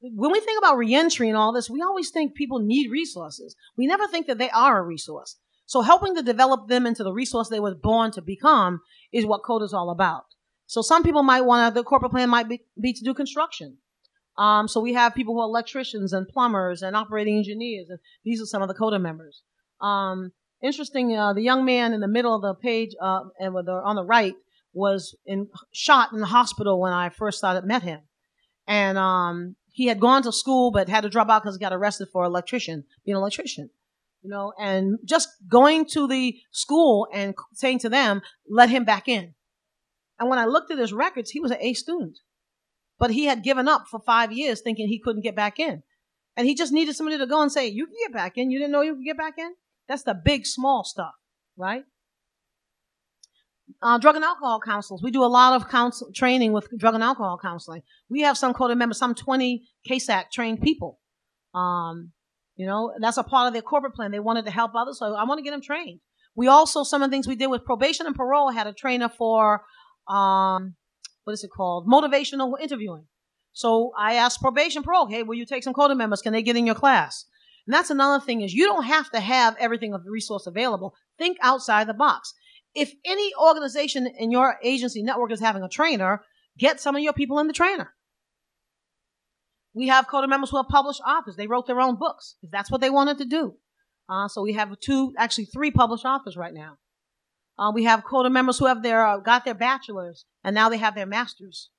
S3: When we think about reentry and all this, we always think people need resources. We never think that they are a resource. So helping to develop them into the resource they were born to become is what CODA is all about. So some people might the corporate plan might be to do construction. So we have people who are electricians and plumbers and operating engineers, and these are some of the CODA members. Interesting, the young man in the middle of the page and on the right was shot in the hospital when I first met him. And he had gone to school but had to drop out because he got arrested for being an electrician. You know, and just going to the school and saying to them, let him back in. And when I looked at his records, he was an A student. But he had given up for 5 years thinking he couldn't get back in. And he just needed somebody to go and say, you can get back in. You didn't know you could get back in? That's the big, small stuff, right? Drug and alcohol counselors. We do a lot of training with drug and alcohol counseling. We have some CODA members, some 20 KSAC trained people. You know, that's a part of their corporate plan. They wanted to help others, so I want to get them trained. We also, some of the things we did with probation and parole, had a trainer for, what is it called? Motivational interviewing. So I asked probation, parole, hey, will you take some CODA members? Can they get in your class? And that's another thing is you don't have to have everything of the resource available. Think outside the box. If any organization in your agency network is having a trainer, get some of your people in the trainer. We have CODA members who have published authors. They wrote their own books if that's what they wanted to do. So we have actually three published authors right now. We have CODA members who have got their bachelors, and now they have their masters.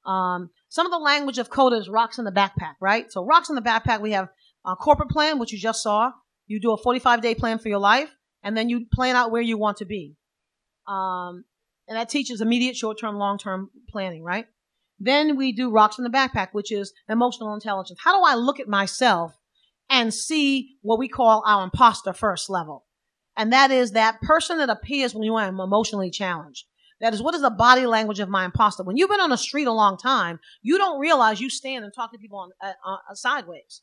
S3: Some of the language of CODA is rocks in the backpack, right? So rocks in the backpack, we have a corporate plan, which you just saw. You do a 45-day plan for your life, and then you plan out where you want to be. And that teaches immediate, short-term, long-term planning, right? Then we do rocks in the backpack, which is emotional intelligence. How do I look at myself and see what we call our imposter first level? And that is that person that appears when you are emotionally challenged. That is, what is the body language of my imposter? When you've been on the street a long time, you don't realize you stand and talk to people sideways,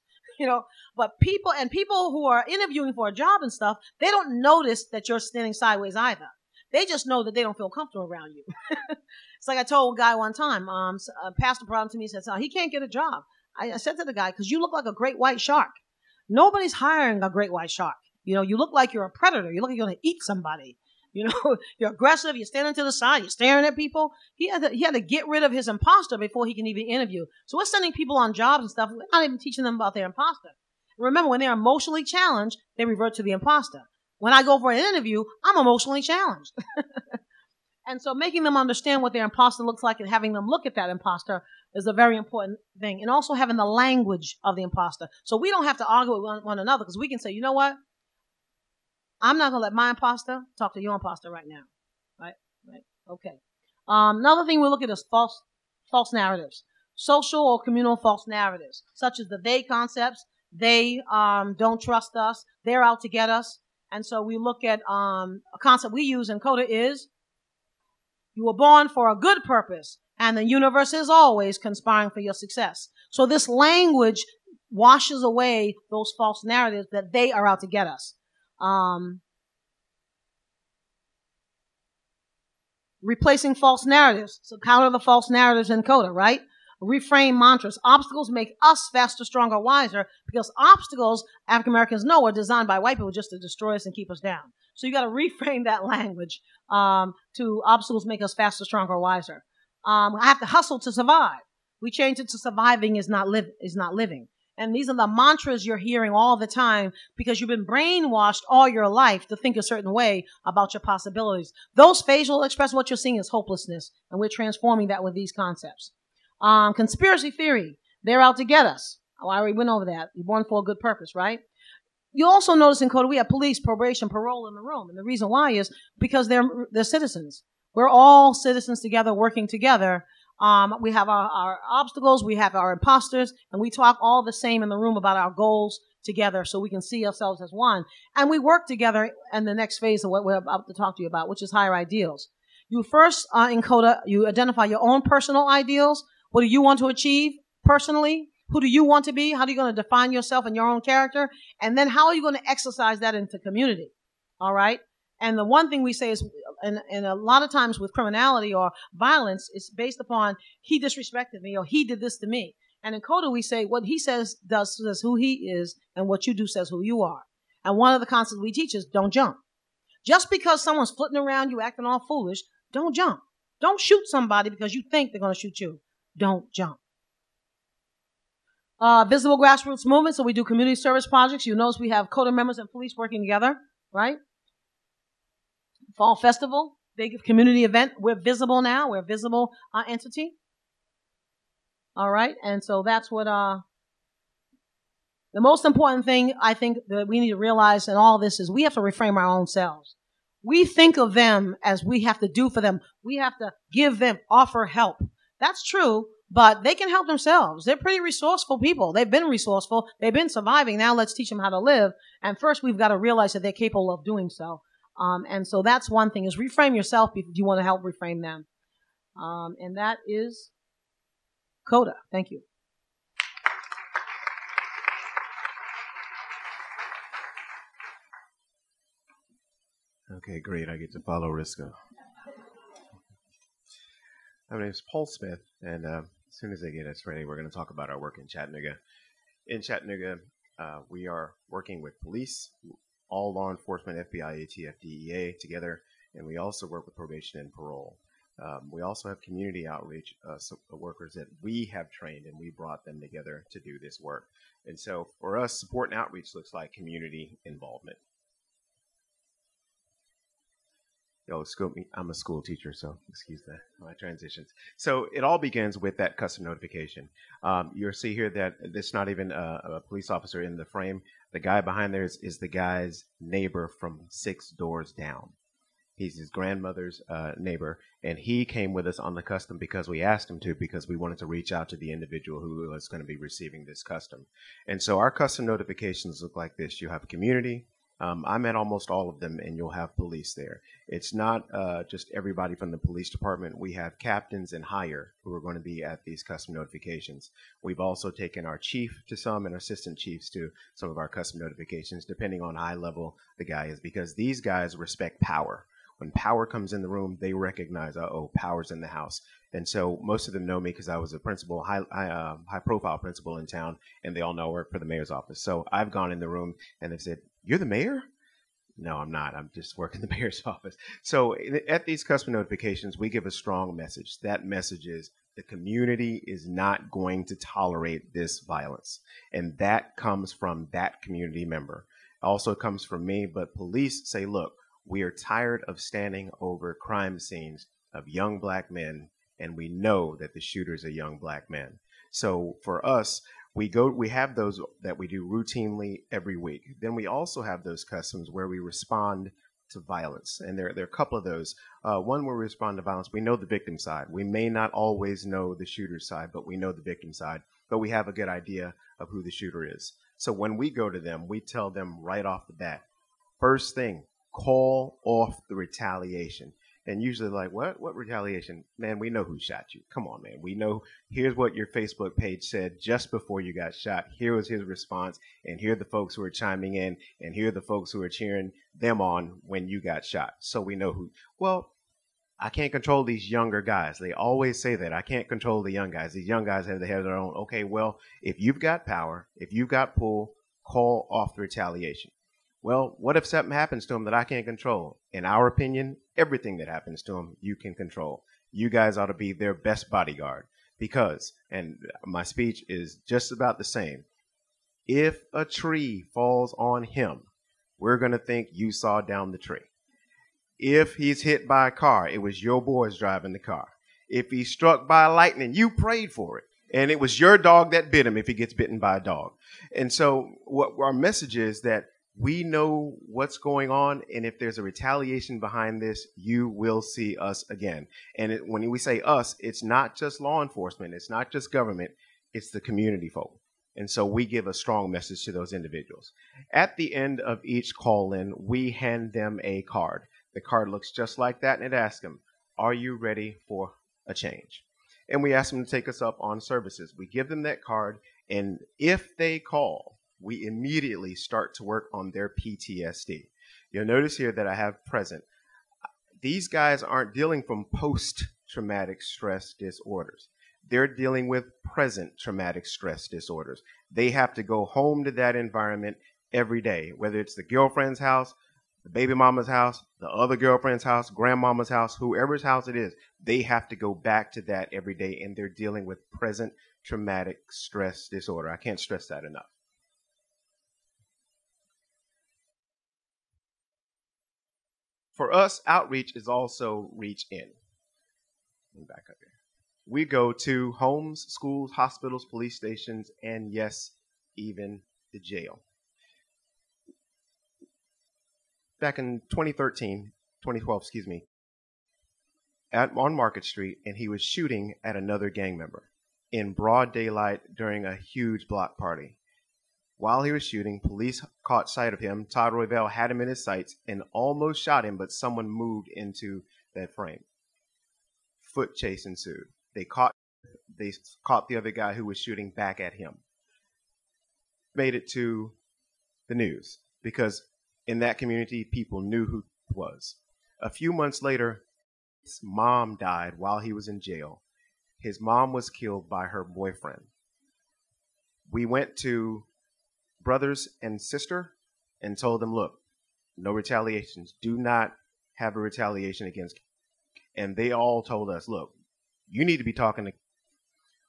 S3: but people who are interviewing for a job and stuff, they don't notice that you're standing sideways either. They just know that they don't feel comfortable around you. It's like I told a guy one time, a pastor brought him to me and said, he can't get a job. I said to the guy, because you look like a great white shark. Nobody's hiring a great white shark. You look like you're a predator. You look like you're going to eat somebody. You're aggressive. You're standing to the side. You're staring at people. He had to get rid of his imposter before he can even interview. So we're sending people on jobs and stuff. We're not even teaching them about their imposter. Remember, when they're emotionally challenged, they revert to the imposter. When I go for an interview, I'm emotionally challenged. And so making them understand what their imposter looks like and having them look at that imposter is a very important thing. And also having the language of the imposter. So we don't have to argue with one another, because we can say, you know what? I'm not going to let my imposter talk to your imposter right now. Right? Okay. Another thing we look at is false narratives. Social or communal false narratives, such as the they concepts. They don't trust us. They're out to get us. And so we look at a concept we use in CODA is, you were born for a good purpose, and the universe is always conspiring for your success. So this language washes away those false narratives that they are out to get us. Replacing false narratives. So counter the false narratives in CODA, right? Reframe mantras. Obstacles make us faster, stronger, wiser, because obstacles, African Americans know, are designed by white people just to destroy us and keep us down. So you got to reframe that language to obstacles make us faster, stronger, wiser. I have to hustle to survive. We change it to surviving is not living. And these are the mantras you're hearing all the time because you've been brainwashed all your life to think a certain way about your possibilities. Those facial expressions, what you're seeing is hopelessness, and we're transforming that with these concepts. Conspiracy theory. They're out to get us. Oh, I already went over that. You're born for a good purpose, right? You also notice in CODA we have police, probation, parole in the room. And the reason why is because they're citizens. We're all citizens together, working together. We have our obstacles, we have our imposters, and we talk all the same in the room about our goals together so we can see ourselves as one. And we work together in the next phase of what we're about to talk to you about, which is higher ideals. You first, in CODA, you identify your own personal ideals. What do you want to achieve personally? Who do you want to be? How are you going to define yourself and your own character? And then how are you going to exercise that into community? All right? And the one thing we say is, and a lot of times with criminality or violence, it's based upon he disrespected me or he did this to me. And in CODA, we say what he says says who he is, and what you do says who you are. And one of the concepts we teach is don't jump. Just because someone's flitting around you acting all foolish, don't jump. Don't shoot somebody because you think they're going to shoot you. Don't jump. Visible grassroots movement. So we do community service projects. You notice we have CODA members and police working together, right? Fall Festival, big community event. We're visible now. We're a visible entity. All right. And so that's what the most important thing I think that we need to realize in all this is we have to reframe our own selves. We think of them as we have to do for them. We have to give them, offer help. That's true, but they can help themselves. They're pretty resourceful people. They've been resourceful. They've been surviving. Now let's teach them how to live. And first, we've got to realize that they're capable of doing so. And so that's one thing, is reframe yourself if you want to help reframe them. And that is CODA. Thank you.
S4: Okay, great. I get to follow Risco. My name is Paul Smith, and as soon as they get us ready, we're going to talk about our work in Chattanooga. In Chattanooga, we are working with police, all law enforcement, FBI, ATF, DEA together, and we also work with probation and parole. We also have community outreach workers that we have trained, and we brought them together to do this work. And so for us, support and outreach looks like community involvement. I'm a school teacher, so excuse my transitions. So it all begins with that custom notification. You'll see here that it's not even a police officer in the frame. The guy behind there is the guy's neighbor from 6 doors down. He's his grandmother's neighbor, and he came with us on the custom because we asked him to, because we wanted to reach out to the individual who was going to be receiving this custom. And so our custom notifications look like this. You have a community. I'm at almost all of them, and you'll have police there. It's not just everybody from the police department. We have captains and higher who are going to be at these custom notifications. We've also taken our chief to some and assistant chiefs to some of our custom notifications, depending on how high level the guy is, because these guys respect power. When power comes in the room, they recognize, uh-oh, power's in the house. And so most of them know me because I was a principal, high-profile principal in town, and they all know I work for the mayor's office. So I've gone in the room, and they've said, "You're the mayor?" No, I'm not. I'm just working the mayor's office. So at these custom notifications, we give a strong message. That message is the community is not going to tolerate this violence. And that comes from that community member. Also comes from me, but police say, look, we are tired of standing over crime scenes of young black men, and we know that the shooter's a young black man. So for us, we have those that we do routinely every week. Then we also have those customs where we respond to violence. And there are a couple of those. One where we respond to violence, we know the victim side. We may not always know the shooter's side, but we know the victim side. But we have a good idea of who the shooter is. So when we go to them, we tell them right off the bat, first thing, call off the retaliation. And usually like, what retaliation? Man, we know who shot you. Come on, man. We know, here's what your Facebook page said just before you got shot. Here was his response. And here are the folks who are chiming in. And here are the folks who are cheering them on when you got shot. So we know who. Well, I can't control these younger guys. They always say that. I can't control the young guys. These young guys have their own. Okay, well, if you've got power, if you've got pull, call off the retaliation. Well, what if something happens to him that I can't control? In our opinion, everything that happens to him, you can control. You guys ought to be their best bodyguard because, and my speech is just about the same, if a tree falls on him, we're going to think you saw down the tree. If he's hit by a car, it was your boys driving the car. If he's struck by lightning, you prayed for it. And it was your dog that bit him if he gets bitten by a dog. And so what our message is that we know what's going on, and if there's a retaliation behind this, you will see us again. And when we say us, it's not just law enforcement, it's not just government, it's the community folk. And so we give a strong message to those individuals. At the end of each call-in, we hand them a card. The card looks just like that, and it asks them, are you ready for a change? And we ask them to take us up on services. We give them that card, and if they call, we immediately start to work on their PTSD. You'll notice here that I have present. These guys aren't dealing from post-traumatic stress disorders. They're dealing with present traumatic stress disorders. They have to go home to that environment every day, whether it's the girlfriend's house, the baby mama's house, the other girlfriend's house, grandmama's house, whoever's house it is. They have to go back to that every day, and they're dealing with present traumatic stress disorder. I can't stress that enough. For us, outreach is also reach in. Back up here. We go to homes, schools, hospitals, police stations, and yes, even the jail. Back in 2012, on Market Street, and he was shooting at another gang member in broad daylight during a huge block party. While he was shooting, police caught sight of him. Todd Royvell had him in his sights and almost shot him, but someone moved into that frame. Foot chase ensued. They caught the other guy who was shooting back at him. Made it to the news because in that community, people knew who he was. A few months later, his mom died while he was in jail. His mom was killed by her boyfriend. We went to brothers and sister and told them, look, no retaliations. Do not have a retaliation against And they all told us, look, you need to be talking to.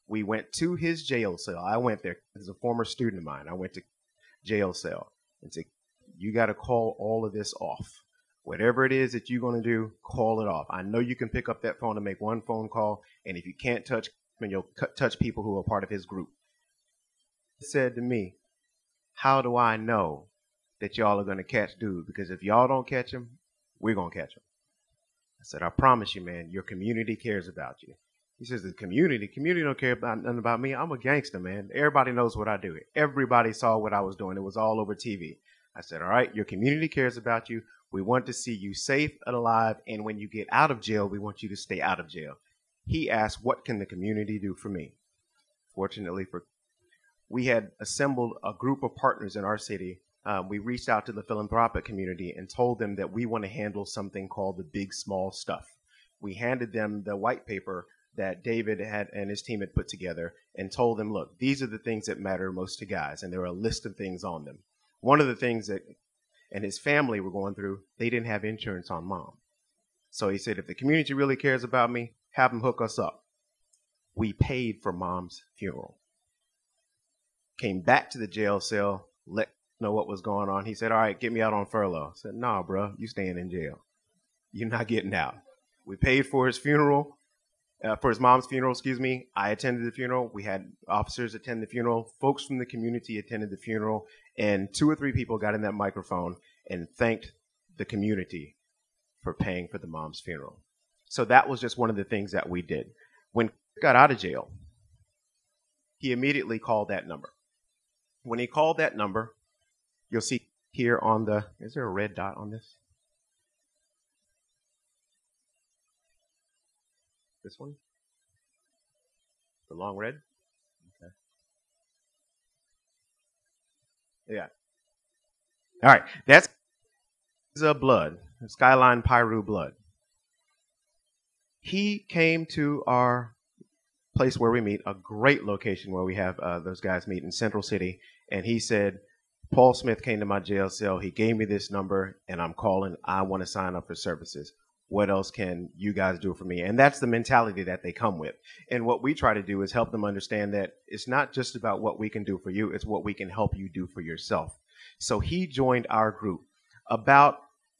S4: We went to his jail cell. I went there as a former student of mine. I went to jail cell and said, you got to call all of this off. Whatever it is that you're going to do, call it off. I know you can pick up that phone and make one phone call. And if you can't touch, then you'll touch people who are part of his group. He said to me, how do I know that y'all are going to catch dude? Because if y'all don't catch him, we're going to catch him. I said, I promise you, man, your community cares about you. He says, the community don't care about nothing about me. I'm a gangster, man. Everybody knows what I do. Everybody saw what I was doing. It was all over TV. I said, all right, your community cares about you. We want to see you safe and alive. And when you get out of jail, we want you to stay out of jail. He asked, what can the community do for me? Fortunately, we had assembled a group of partners in our city. We reached out to the philanthropic community and told them that we want to handle something called the big, small stuff. We handed them the white paper that David had and his team had put together and told them, look, these are the things that matter most to guys. And there were a list of things on them. One of the things that and his family were going through, they didn't have insurance on mom. So he said, if the community really cares about me, have them hook us up. We paid for mom's funeral. Came back to the jail cell, let know what was going on. He said, all right, get me out on furlough. I said, nah, bro, you staying in jail. You're not getting out. We paid for his funeral. For his mom's funeral, excuse me. I attended the funeral. We had officers attend the funeral. Folks from the community attended the funeral. And 2 or 3 people got in that microphone and thanked the community for paying for the mom's funeral. So that was just one of the things that we did. When he got out of jail, he immediately called that number. When he called that number, you'll see here on the, is there a red dot on this? This one? The long red? Okay. Yeah. All right. That's blood. Skyline Pyru blood. He came to our place where we meet, a great location where we have those guys meet in Central City. And he said, Paul Smith came to my jail cell. He gave me this number and I'm calling. I want to sign up for services. What else can you guys do for me? And that's the mentality that they come with. And what we try to do is help them understand that it's not just about what we can do for you. It's what we can help you do for yourself. So he joined our group. About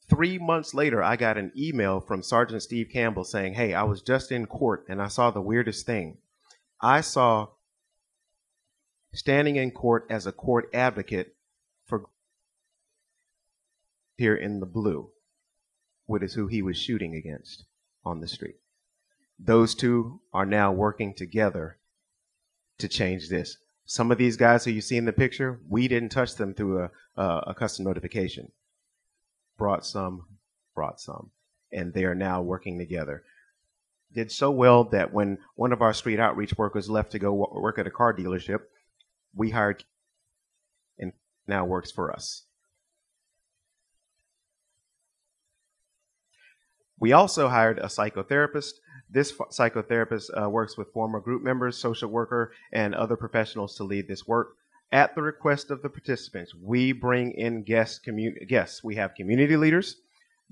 S4: 3 months later, I got an email from Sergeant Steve Campbell saying, hey, I was just in court and I saw the weirdest thing. I saw standing in court as a court advocate for here in the blue. What is who he was shooting against on the street. Those two are now working together to change this. Some of these guys who you see in the picture, we didn't touch them through a custom notification. Brought some, and they are now working together. Did so well that when one of our street outreach workers left to go work at a car dealership, we hired and now works for us. We also hired a psychotherapist. This psychotherapist works with former group members, social worker, and other professionals to lead this work. At the request of the participants, we bring in guests. We have community leaders,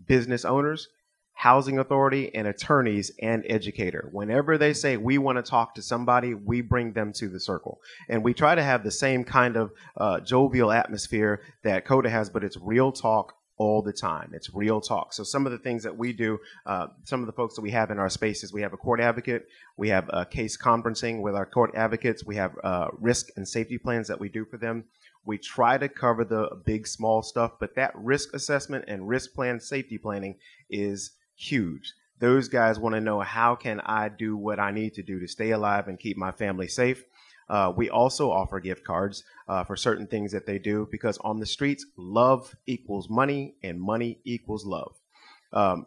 S4: business owners, housing authority, and attorneys and educator. Whenever they say we want to talk to somebody, we bring them to the circle. And we try to have the same kind of jovial atmosphere that CODA has, but it's real talk all the time. It's real talk. So some of the things that we do, some of the folks that we have in our spaces, we have a court advocate, we have case conferencing with our court advocates, we have risk and safety plans that we do for them. We try to cover the big, small stuff, but that risk assessment and risk plan, safety planning is huge. Those guys want to know, how can I do what I need to do to stay alive and keep my family safe? We also offer gift cards for certain things that they do, because on the streets, love equals money and money equals love.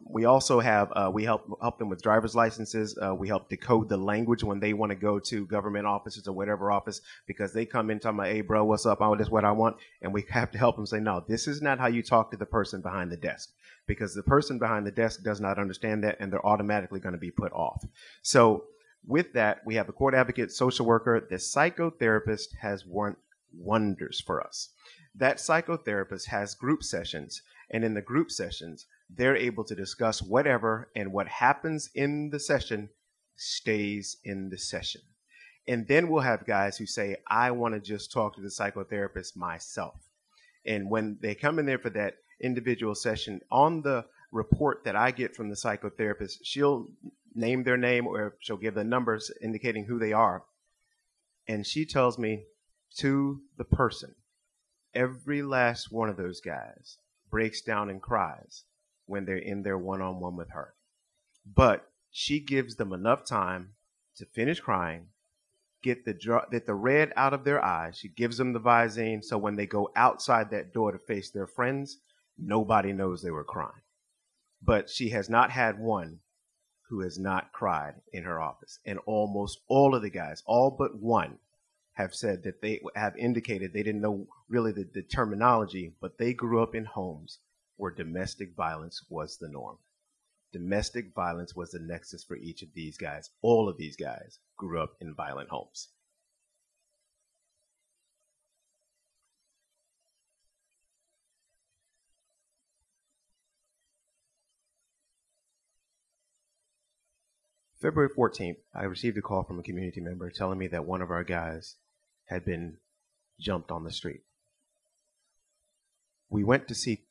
S4: We also have, we help them with driver's licenses. We help decode the language when they want to go to government offices or whatever office, because they come in talking about, hey, bro, what's up? Oh, this is what I want. And we have to help them say, no, this is not how you talk to the person behind the desk, because the person behind the desk does not understand that, and they're automatically going to be put off. So with that, we have a court advocate, social worker. The psychotherapist has worked wonders for us. That psychotherapist has group sessions, and in the group sessions, they're able to discuss whatever, and what happens in the session stays in the session. And then we'll have guys who say, I want to just talk to the psychotherapist myself. And when they come in there for that individual session, on the report that I get from the psychotherapist, she'll name their name or she'll give the numbers indicating who they are. And she tells me to the person, every last one of those guys breaks down and cries when they're in their one-on-one with her. But she gives them enough time to finish crying, get the red out of their eyes. She gives them the Visine, so when they go outside that door to face their friends, nobody knows they were crying. But she has not had one who has not cried in her office. And almost all of the guys, all but one, have said that they have indicated they didn't know really the terminology, but they grew up in homes where domestic violence was the norm. Domestic violence was the nexus for each of these guys. All of these guys grew up in violent homes. February 14th, I received a call from a community member telling me that one of our guys had been jumped on the street. We went to see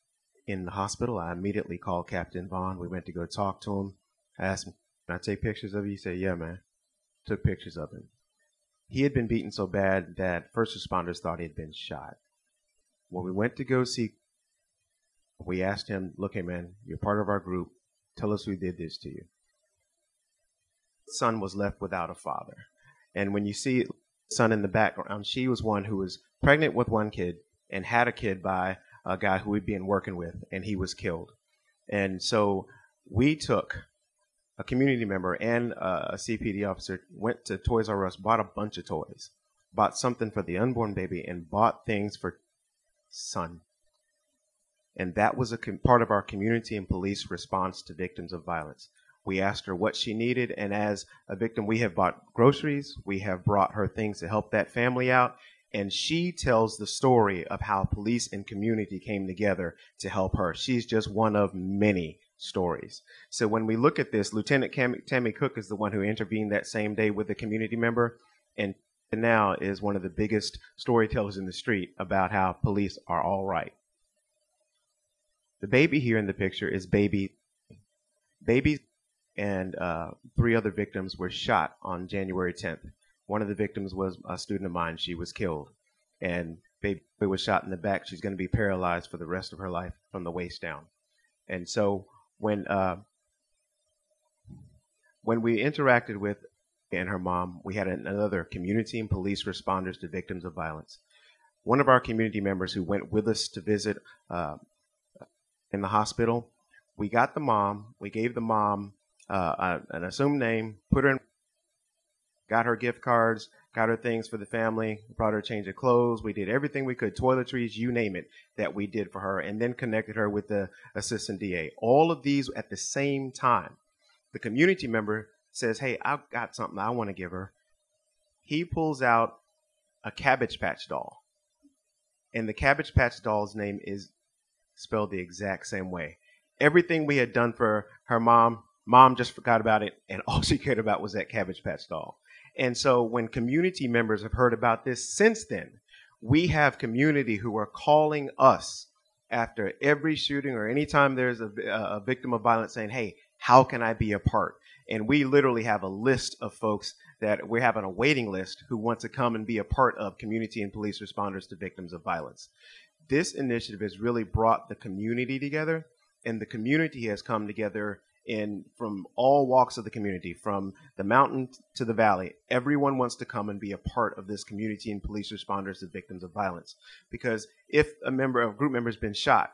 S4: in the hospital. I immediately called Captain Vaughn. We went to go talk to him. I asked him, can I take pictures of you? He said, yeah, man. Took pictures of him. He had been beaten so bad that first responders thought he had been shot. When we went to go see, we asked him, look, hey, man, you're part of our group. Tell us who did this to you. Son was left without a father. And when you see son in the background, she was one who was pregnant with one kid and had a kid by a guy who we'd been working with, and he was killed. And so we took a community member and a CPD officer, went to Toys R Us, bought a bunch of toys, bought something for the unborn baby, and bought things for son. And that was a part of our community and police response to victims of violence. We asked her what she needed, and as a victim, we have bought groceries. We have brought her things to help that family out, and she tells the story of how police and community came together to help her. She's just one of many stories. So when we look at this, Lieutenant Tammy Cook is the one who intervened that same day with a community member, and now is one of the biggest storytellers in the street about how police are all right. The baby here in the picture is Baby. And 3 other victims were shot on January 10th. One of the victims was a student of mine. She was killed. And Baby was shot in the back. She's going to be paralyzed for the rest of her life from the waist down. And so when we interacted with and her mom, we had another community and police responders to victims of violence. One of our community members who went with us to visit in the hospital, we got the mom, we gave the mom an assumed name, put her in, got her gift cards, got her things for the family, brought her a change of clothes. We did everything we could, toiletries, you name it, that we did for her, and then connected her with the assistant DA. All of these at the same time. The community member says, hey, I've got something I want to give her. He pulls out a Cabbage Patch doll. And the Cabbage Patch doll's name is spelled the exact same way. Everything we had done for her mom just forgot about it, and all she cared about was that Cabbage Patch doll. And so when community members have heard about this since then, we have community who are calling us after every shooting or anytime there's a victim of violence saying, hey, how can I be a part? And we literally have a list of folks that we're having a waiting list who want to come and be a part of community and police responders to victims of violence. This initiative has really brought the community together, and the community has come together from all walks of the community, from the mountain to the valley. Everyone wants to come and be a part of this community and police responders to victims of violence. Because if a group member has been shot,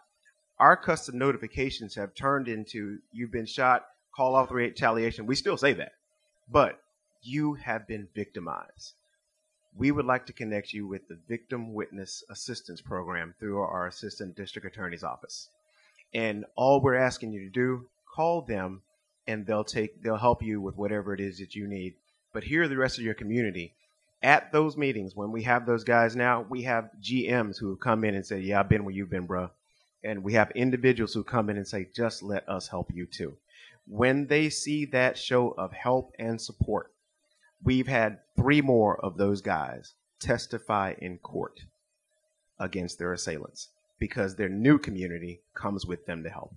S4: our custom notifications have turned into, you've been shot, call off the retaliation. We still say that, but you have been victimized. We would like to connect you with the Victim Witness Assistance Program through our Assistant District Attorney's Office. And all we're asking you to do, call them, and they'll help you with whatever it is that you need. But hear the rest of your community. At those meetings, when we have those guys now, we have GMs who have come in and say, yeah, I've been where you've been, bro. And we have individuals who come in and say, just let us help you too. When they see that show of help and support, we've had 3 more of those guys testify in court against their assailants because their new community comes with them to help.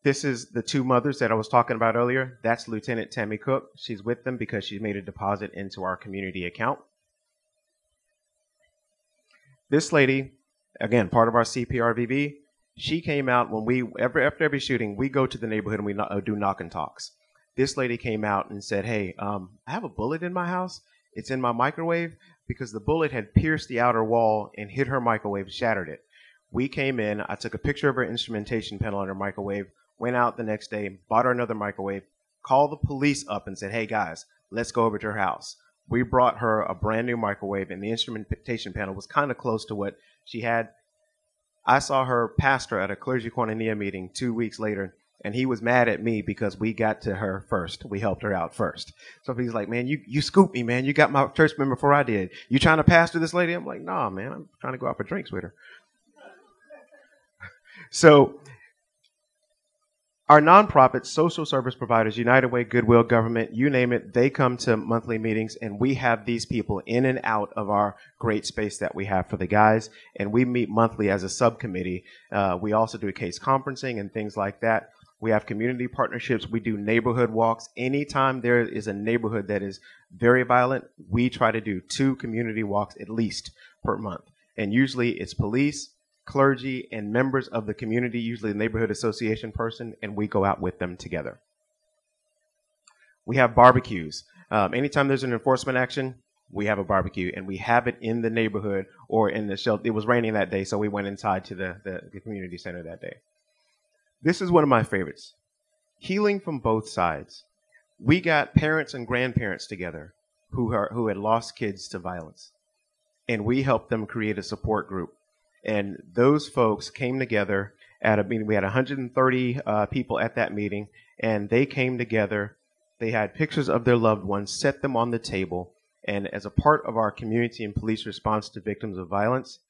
S4: This is the 2 mothers that I was talking about earlier. That's Lieutenant Tammy Cook. She's with them because she made a deposit into our community account. This lady, again, part of our CPRVB, she came out when after every shooting, we go to the neighborhood and we do knock and talks. This lady came out and said, hey, I have a bullet in my house. It's in my microwave because the bullet had pierced the outer wall and hit her microwave, shattered it. We came in, I took a picture of her instrumentation panel on her microwave, went out the next day, bought her another microwave, called the police up and said, hey guys, let's go over to her house. We brought her a brand new microwave and the instrumentation panel was kind of close to what she had. I saw her pastor at a clergy koinonia meeting 2 weeks later, and he was mad at me because we got to her first. We helped her out first. So he's like, man, you scooped me, man. You got my church member before I did. You trying to pastor this lady? I'm like, nah, man, I'm trying to go out for drinks with her. So our nonprofits, social service providers, United Way, Goodwill, government, you name it, they come to monthly meetings, and we have these people in and out of our great space that we have for the guys, and we meet monthly as a subcommittee. We also do case conferencing and things like that. We have community partnerships. We do neighborhood walks. Anytime there is a neighborhood that is very violent, we try to do 2 community walks at least per month. And usually it's police, clergy, and members of the community, usually the neighborhood association person, and we go out with them together. We have barbecues. Anytime there's an enforcement action, we have a barbecue, and we have it in the neighborhood or in the shelter. It was raining that day, so we went inside to the community center that day. This is one of my favorites. Healing from both sides. We got parents and grandparents together who had lost kids to violence, and we helped them create a support group. And those folks came together at a meeting. We had 130 people at that meeting, and they came together. They had pictures of their loved ones, set them on the table, and as a part of our community and police response to victims of violence,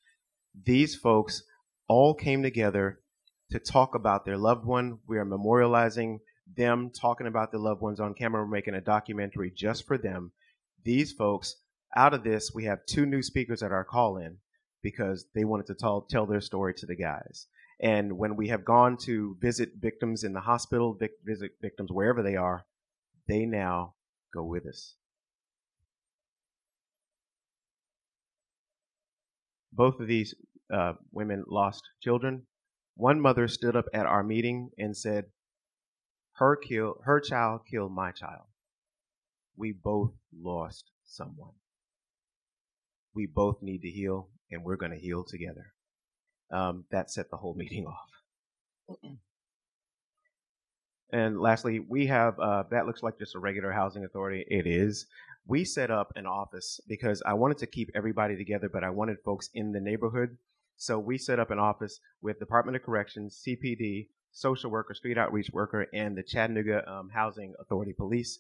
S4: these folks all came together to talk about their loved one. We are memorializing them talking about their loved ones on camera. We're making a documentary just for them. These folks, out of this, we have 2 new speakers at our call-in, because they wanted to tell their story to the guys. And when we have gone to visit victims in the hospital, visit victims wherever they are, they now go with us. Both of these women lost children. One mother stood up at our meeting and said, her child killed my child. We both lost someone. We both need to heal, and we're going to heal together. That set the whole meeting off. And lastly, we have, that looks like just a regular housing authority. It is. We set up an office because I wanted to keep everybody together, but I wanted folks in the neighborhood. So we set up an office with Department of Corrections, CPD, social worker, street outreach worker, and the Chattanooga Housing Authority Police.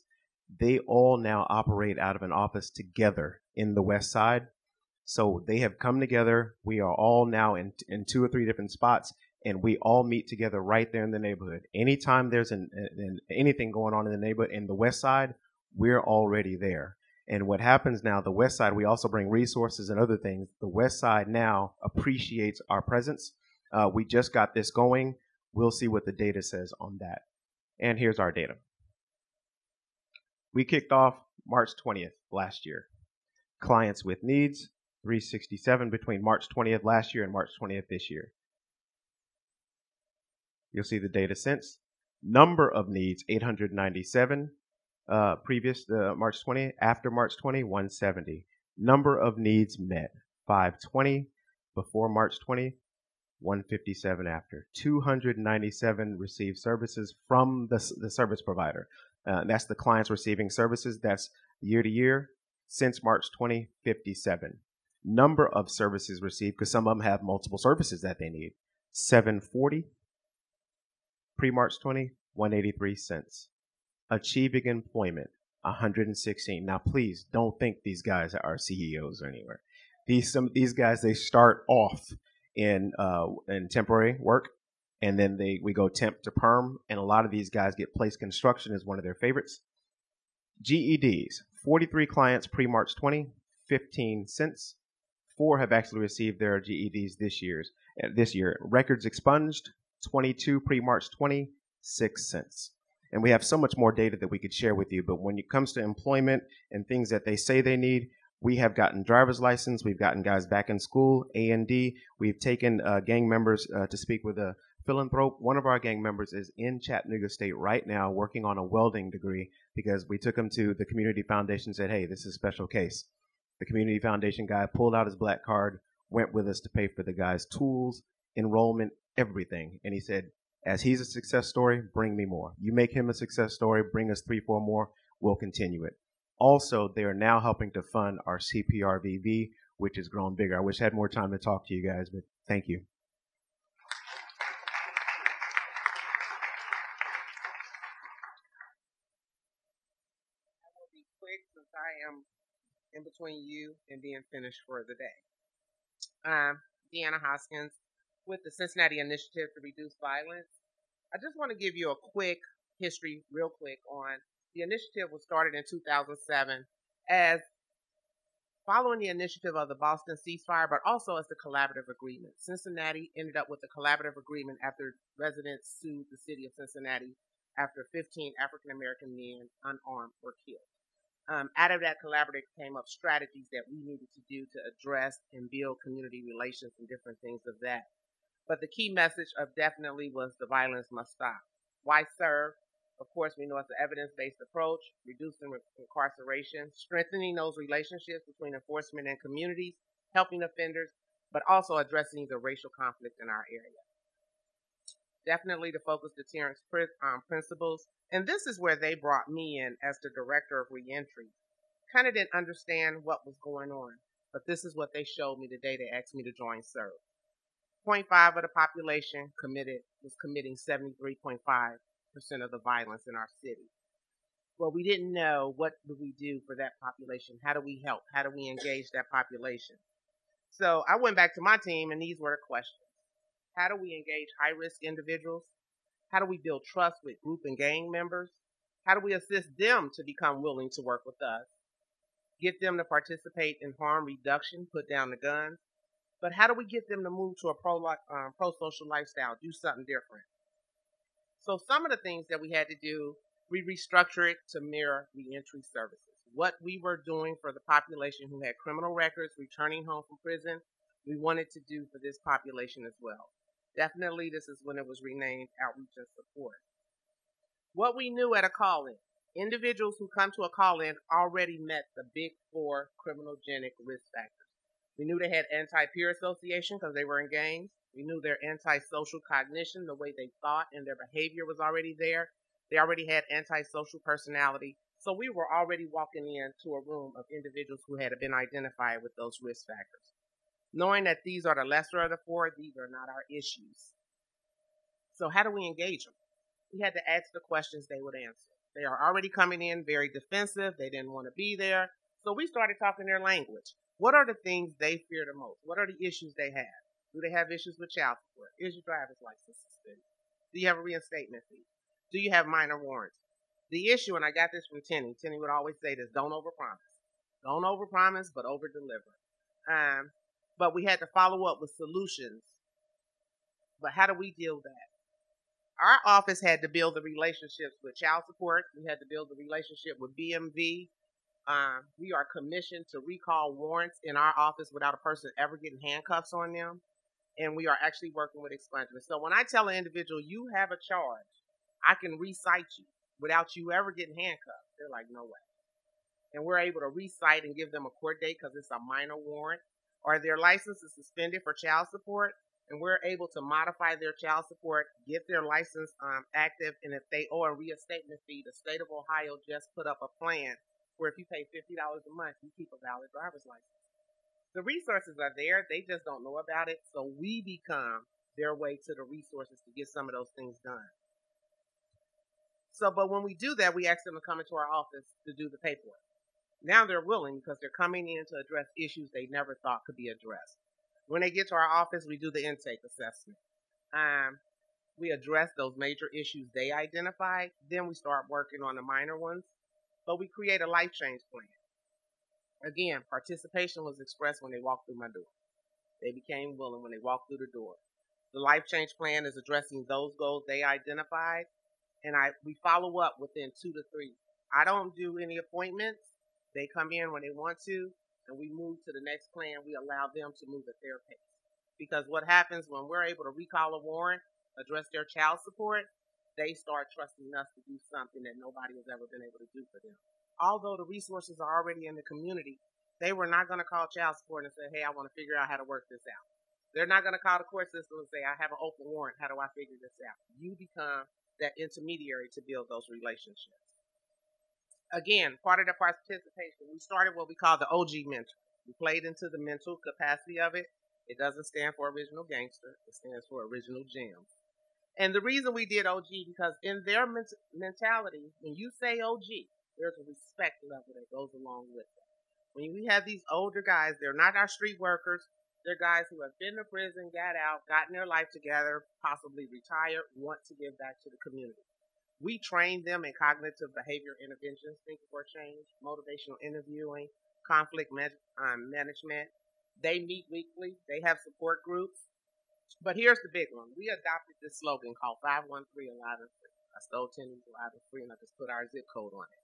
S4: They all now operate out of an office together in the West Side. So they have come together. We are all now in 2 or 3 different spots, and we all meet together right there in the neighborhood. Anytime there's anything going on in the neighborhood in the West Side, we're already there. And what happens now, the West Side, we also bring resources and other things. The West Side now appreciates our presence. We just got this going. We'll see what the data says on that. And here's our data. We kicked off March 20th last year. Clients with needs, 367 between March 20th last year and March 20th this year. You'll see the data since. Number of needs, 897. Previous March 20, after March 20, 170. Number of needs met, 520 before March 20, 157 after. 297 received services from the service provider. That's the clients receiving services. That's year to year. Since March 20, 57. Number of services received, because some of them have multiple services that they need. 740. Pre-March 20, 183 cents. Achieving employment, 116. Now, please don't think these guys are CEOs or anywhere. These guys, they start off in temporary work, and then we go temp to perm, and a lot of these guys get place construction as one of their favorites. GEDs, 43 clients pre-March 20, 15 cents. 4 have actually received their GEDs this year. Records expunged, 22 pre-March 20, 6 cents. And we have so much more data that we could share with you, but when it comes to employment and things that they say they need, we have gotten driver's license, we've gotten guys back in school, A&D, we've taken gang members to speak with a philanthrope. One of our gang members is in Chattanooga State right now working on a welding degree because we took him to the community foundation and said, hey, this is a special case. The community foundation guy pulled out his black card, went with us to pay for the guy's tools, enrollment, everything. And he said, as he's a success story, bring me more. You make him a success story, bring us 3, 4 more, we'll continue it. Also, they are now helping to fund our CPRVV, which has grown bigger. I wish I had more time to talk to you guys, but thank you.
S5: I will be quick since I am in between you and being finished for the day. Deanna Hoskins with the Cincinnati Initiative to Reduce Violence. I just want to give you a quick history, real quick, on the initiative was started in 2007 as following the initiative of the Boston ceasefire, but also as the collaborative agreement. Cincinnati ended up with the collaborative agreement after residents sued the city of Cincinnati after 15 African-American men unarmed were killed. Out of that collaborative came up strategies that we needed to do to address and build community relations and different things of that. But the key message of definitely was the violence must stop. Why serve? Of course, we know it's an evidence-based approach, reducing incarceration, strengthening those relationships between enforcement and communities, helping offenders, but also addressing the racial conflict in our area. Definitely to focus deterrence principles. And this is where they brought me in as the director of reentry. Kind of didn't understand what was going on, but this is what they showed me the day they asked me to join SERVE. 0.5 of the population was committing 73.5% of the violence in our city. Well, we didn't know what do we do for that population. How do we help? How do we engage that population? So I went back to my team, and these were the questions. How do we engage high-risk individuals? How do we build trust with group and gang members? How do we assist them to become willing to work with us? Get them to participate in harm reduction, put down the guns. But how do we get them to move to a pro-social lifestyle, do something different? So some of the things that we had to do, we restructured it to mirror reentry services. What we were doing for the population who had criminal records, returning home from prison, we wanted to do for this population as well. Definitely, this is when it was renamed Outreach and Support. What we knew at a call-in, individuals who come to a call-in already met the big 4 criminogenic risk factors. We knew they had anti-peer association because they were in gangs. We knew their antisocial cognition, the way they thought and their behavior was already there. They already had antisocial personality. So we were already walking into a room of individuals who had been identified with those risk factors. Knowing that these are the lesser of the 4, these are not our issues. So how do we engage them? We had to ask the questions they would answer. They are already coming in very defensive. They didn't want to be there. So we started talking their language. What are the things they fear the most? What are the issues they have? Do they have issues with child support? Is your driver's license suspended? Do you have a reinstatement fee? Do you have minor warrants? The issue, and I got this from Tenny. Tenny would always say this, don't overpromise. Don't overpromise, but overdeliver. But we had to follow up with solutions. But how do we deal with that? Our office had to build the relationships with child support. We had to build the relationship with BMV. We are commissioned to recall warrants in our office without a person ever getting handcuffs on them. And we are actually working with expungement. So when I tell an individual, you have a charge, I can recite you without you ever getting handcuffed. They're like, no way. And we're able to recite and give them a court date because it's a minor warrant. Or their license is suspended for child support. And we're able to modify their child support, get their license active. And if they owe a reinstatement fee, the state of Ohio just put up a plan where if you pay $50 a month, you keep a valid driver's license. The resources are there. They just don't know about it. So we become their way to the resources to get some of those things done. So, but when we do that, we ask them to come into our office to do the paperwork. Now they're willing because they're coming in to address issues they never thought could be addressed. When they get to our office, we do the intake assessment. We address those major issues they identified. Then we start working on the minor ones. But we create a life change plan. Again, participation was expressed when they walked through my door. They became willing when they walked through the door. The life change plan is addressing those goals they identified, and we follow up within 2 to 3. I don't do any appointments. They come in when they want to, and we move to the next plan. We allow them to move at their pace. Because what happens when we're able to recall a warrant, address their child support, they start trusting us to do something that nobody has ever been able to do for them. Although the resources are already in the community, they were not going to call child support and say, hey, I want to figure out how to work this out. They're not going to call the court system and say, I have an open warrant. How do I figure this out? You become that intermediary to build those relationships. Again, part of the participation, we started what we call the OG mentor. We played into the mental capacity of it. It doesn't stand for original gangster. It stands for original gems. And the reason we did OG, because in their mentality, when you say OG, there's a respect level that goes along with it. When we have these older guys, they're not our street workers. They're guys who have been to prison, got out, gotten their life together, possibly retired, want to give back to the community. We train them in cognitive behavior interventions, thinking for change, motivational interviewing, conflict management. They meet weekly. They have support groups. But here's the big one. We adopted this slogan called 513 Alive and Free. I stole Tenny's Alive and Free, and I just put our zip code on it.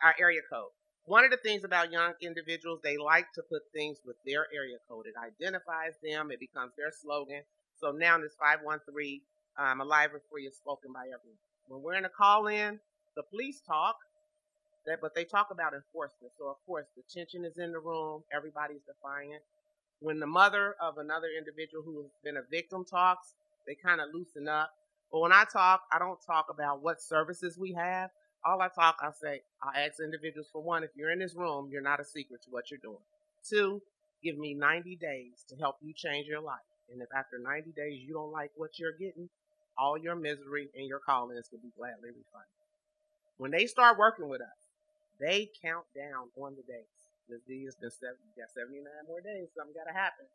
S5: Our area code. One of the things about young individuals, they like to put things with their area code. It identifies them. It becomes their slogan. So now this 513 Alive and Free is spoken by everyone. When we're in a call-in, the police talk, but they talk about enforcement. So, of course, the tension is in the room. Everybody's defiant. When the mother of another individual who has been a victim talks, they kind of loosen up. But when I talk, I don't talk about what services we have. All I ask individuals, for one, if you're in this room, you're not a secret to what you're doing. 2, give me 90 days to help you change your life. And if after 90 days you don't like what you're getting, all your misery and your call-ins will be gladly refunded. When they start working with us, they count down on the days. This day has been 79 more days. Something got to happen.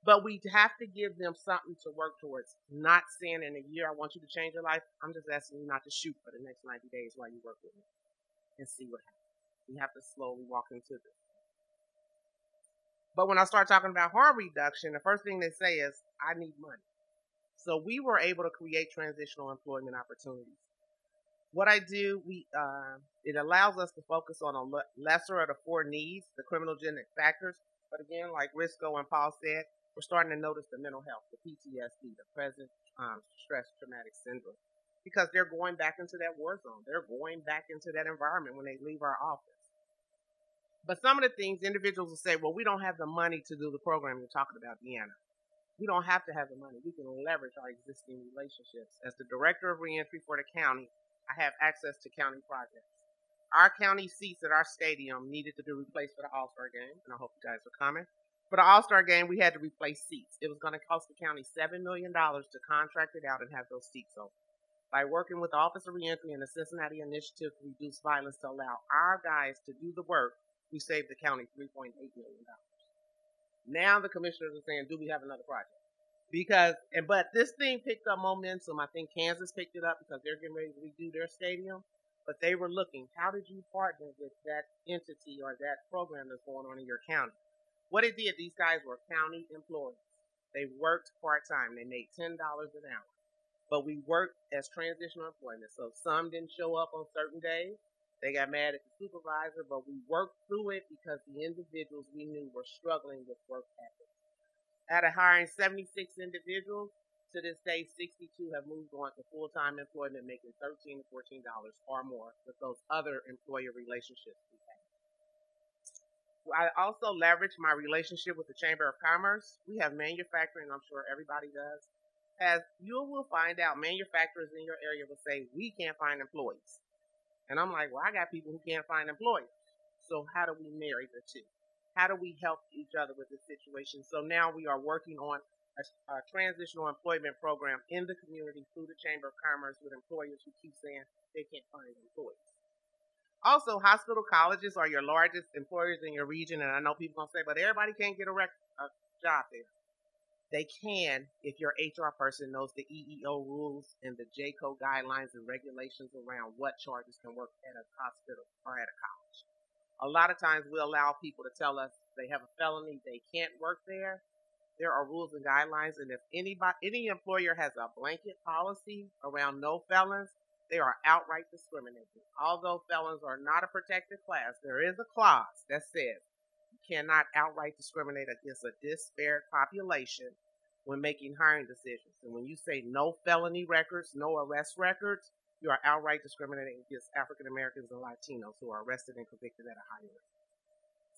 S5: But we have to give them something to work towards. Not saying in a year, I want you to change your life. I'm just asking you not to shoot for the next 90 days while you work with me and see what happens. We have to slowly walk into this. But when I start talking about harm reduction, the first thing they say is, I need money. So we were able to create transitional employment opportunities. What I do, it allows us to focus on a lesser of the 4 needs, the criminogenic factors. But again, like Risco and Paul said, we're starting to notice the mental health, the PTSD, the present stress traumatic syndrome, because they're going back into that war zone. They're going back into that environment when they leave our office. But some of the things individuals will say, well, we don't have the money to do the program you're talking about, Deanna. We don't have to have the money. We can leverage our existing relationships. As the director of reentry for the county, I have access to county projects. Our county seats at our stadium needed to be replaced for the All-Star game, and I hope you guys are coming. For the All-Star game, we had to replace seats. It was going to cost the county $7 million to contract it out and have those seats open. By working with the Office of Reentry and the Cincinnati Initiative to Reduce Violence to allow our guys to do the work, we saved the county $3.8 million. Now the commissioners are saying, do we have another project? But this thing picked up momentum. I think Kansas picked it up because they're getting ready to redo their stadium. But they were looking, how did you partner with that entity or that program that's going on in your county? What it did, these guys were county employees. They worked part-time. They made $10 an hour. But we worked as transitional employment. So some didn't show up on certain days. They got mad at the supervisor, but we worked through it because the individuals we knew were struggling with work ethics. Out of hiring 76 individuals, to this day, 62 have moved on to full-time employment, making $13 to $14 or more with those other employer relationships we have. I also leverage my relationship with the Chamber of Commerce. We have manufacturing, I'm sure everybody does. As you will find out, manufacturers in your area will say, we can't find employees. And I'm like, well, I got people who can't find employees. So how do we marry the two? How do we help each other with this situation? So now we are working on a transitional employment program in the community through the Chamber of Commerce with employers who keep saying they can't find employees. Also, hospital colleges are your largest employers in your region, and I know people gonna say, but everybody can't get a job there. They can if your HR person knows the EEO rules and the JCO guidelines and regulations around what charges can work at a hospital or at a college. A lot of times we allow people to tell us they have a felony, they can't work there. There are rules and guidelines, and if any employer has a blanket policy around no felons, they are outright discriminating. Although felons are not a protected class, there is a clause that says you cannot outright discriminate against a disparate population when making hiring decisions. And when you say no felony records, no arrest records, you are outright discriminating against African Americans and Latinos who are arrested and convicted at a higher rate.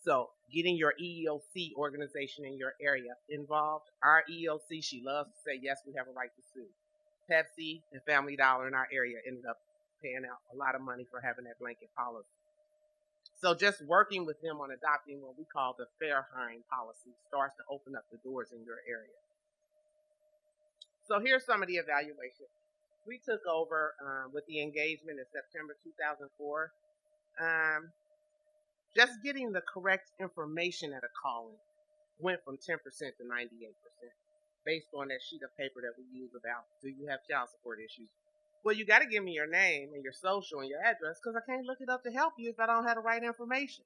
S5: So getting your EEOC organization in your area involved. Our EEOC, she loves to say, yes, we have a right to sue. Pepsi and Family Dollar in our area ended up paying out a lot of money for having that blanket policy. So just working with them on adopting what we call the fair hiring policy starts to open up the doors in your area. So here's some of the evaluation. We took over with the engagement in September 2004. Just getting the correct information at a calling went from 10% to 98%. Based on that sheet of paper that we use about, do you have child support issues? Well, you got to give me your name and your social and your address because I can't look it up to help you if I don't have the right information.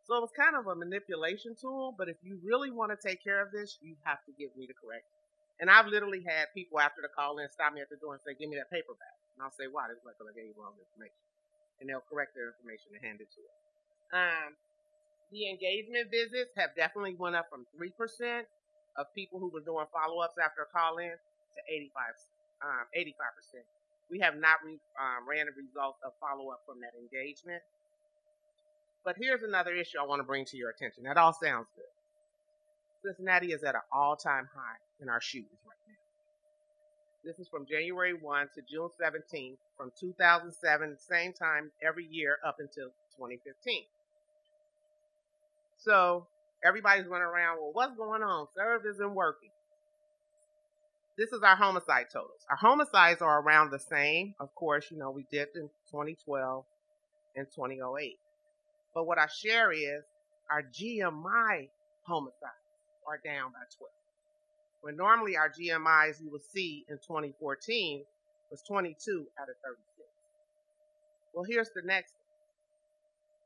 S5: So it was kind of a manipulation tool, but if you really want to take care of this, you have to give me the correct. And I've literally had people after the call in stop me at the door and say, give me that paper back. And I'll say, why? It's like, because I gave you wrong information. And they'll correct their information and hand it to us. The engagement visits have definitely went up from 3% of people who were doing follow-ups after a call-in to 85%. We have not ran the results of follow-up from that engagement. But here's another issue I want to bring to your attention. That all sounds good. Cincinnati is at an all-time high in our shootings right now. This is from January 1 to June 17, from 2007, same time every year up until 2015. So everybody's running around, well, what's going on? Serve isn't working. This is our homicide totals. Our homicides are around the same. Of course, we dipped in 2012 and 2008. But what I share is our GMI homicides are down by 12. When normally our GMIs you will see in 2014 was 22 out of 36. Well, here's the next one.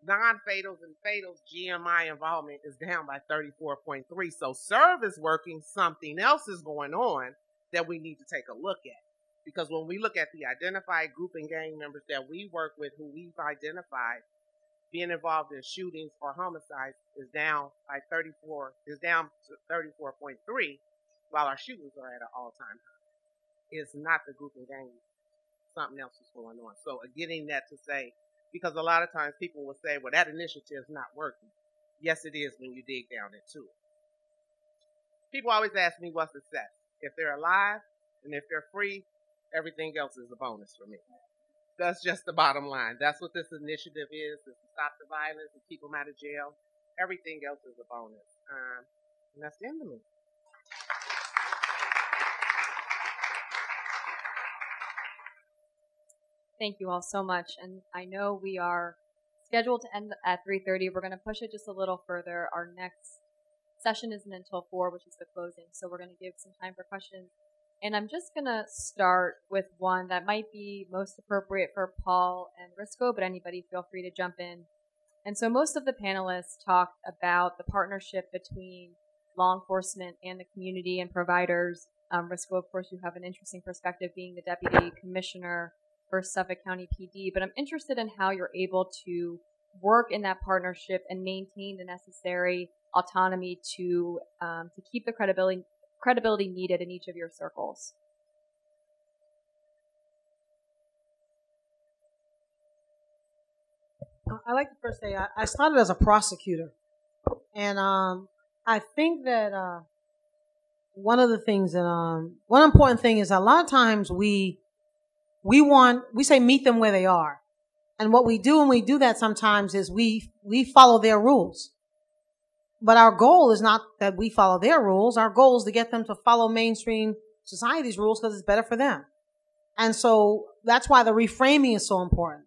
S5: Non-fatals and fatals GMI involvement is down by 34.3. So serve is working, something else is going on that we need to take a look at. Because when we look at the identified group and gang members that we work with, who we've identified being involved in shootings or homicides is down to 34.3, while our shootings are at an all-time high. It's not the group and gang, something else is going on. So getting that to say, because a lot of times people will say, well, that initiative is not working. Yes, it is when you dig down into it. People always ask me what's success. If they're alive and if they're free, everything else is a bonus for me. That's just the bottom line. That's what this initiative is to stop the violence and keep them out of jail. Everything else is a bonus. And that's the end of me.
S1: Thank you all so much. And I know we are scheduled to end at 3:30. We're going to push it just a little further. Our next session isn't until 4, which is the closing. So we're going to give some time for questions. And I'm just going to start with one that might be most appropriate for Paul and Risco, but anybody feel free to jump in. And so most of the panelists talked about the partnership between law enforcement and the community and providers. Risco, of course, you have an interesting perspective being the deputy commissioner for Suffolk County PD, but I'm interested in how you're able to work in that partnership and maintain the necessary autonomy to keep the credibility needed in each of your circles.
S3: I like to first say I started as a prosecutor, and I think that one important thing is a lot of times we say meet them where they are, and what we do when we do that sometimes is we follow their rules. But our goal is not that we follow their rules. Our goal is to get them to follow mainstream society's rules because it's better for them. And so that's why the reframing is so important.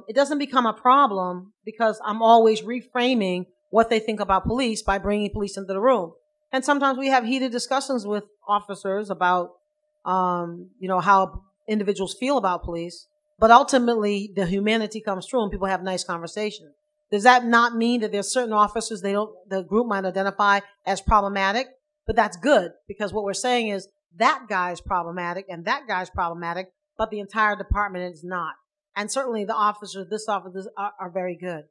S3: it doesn't become a problem because I'm always reframing what they think about police by bringing police into the room. And sometimes we have heated discussions with officers about, how individuals feel about police. But ultimately, the humanity comes through and people have nice conversations. Does that not mean that there's certain officers the group might identify as problematic? But that's good, because what we're saying is that guy's problematic and that guy's problematic, but the entire department is not. And certainly the officers, this officer, are very good.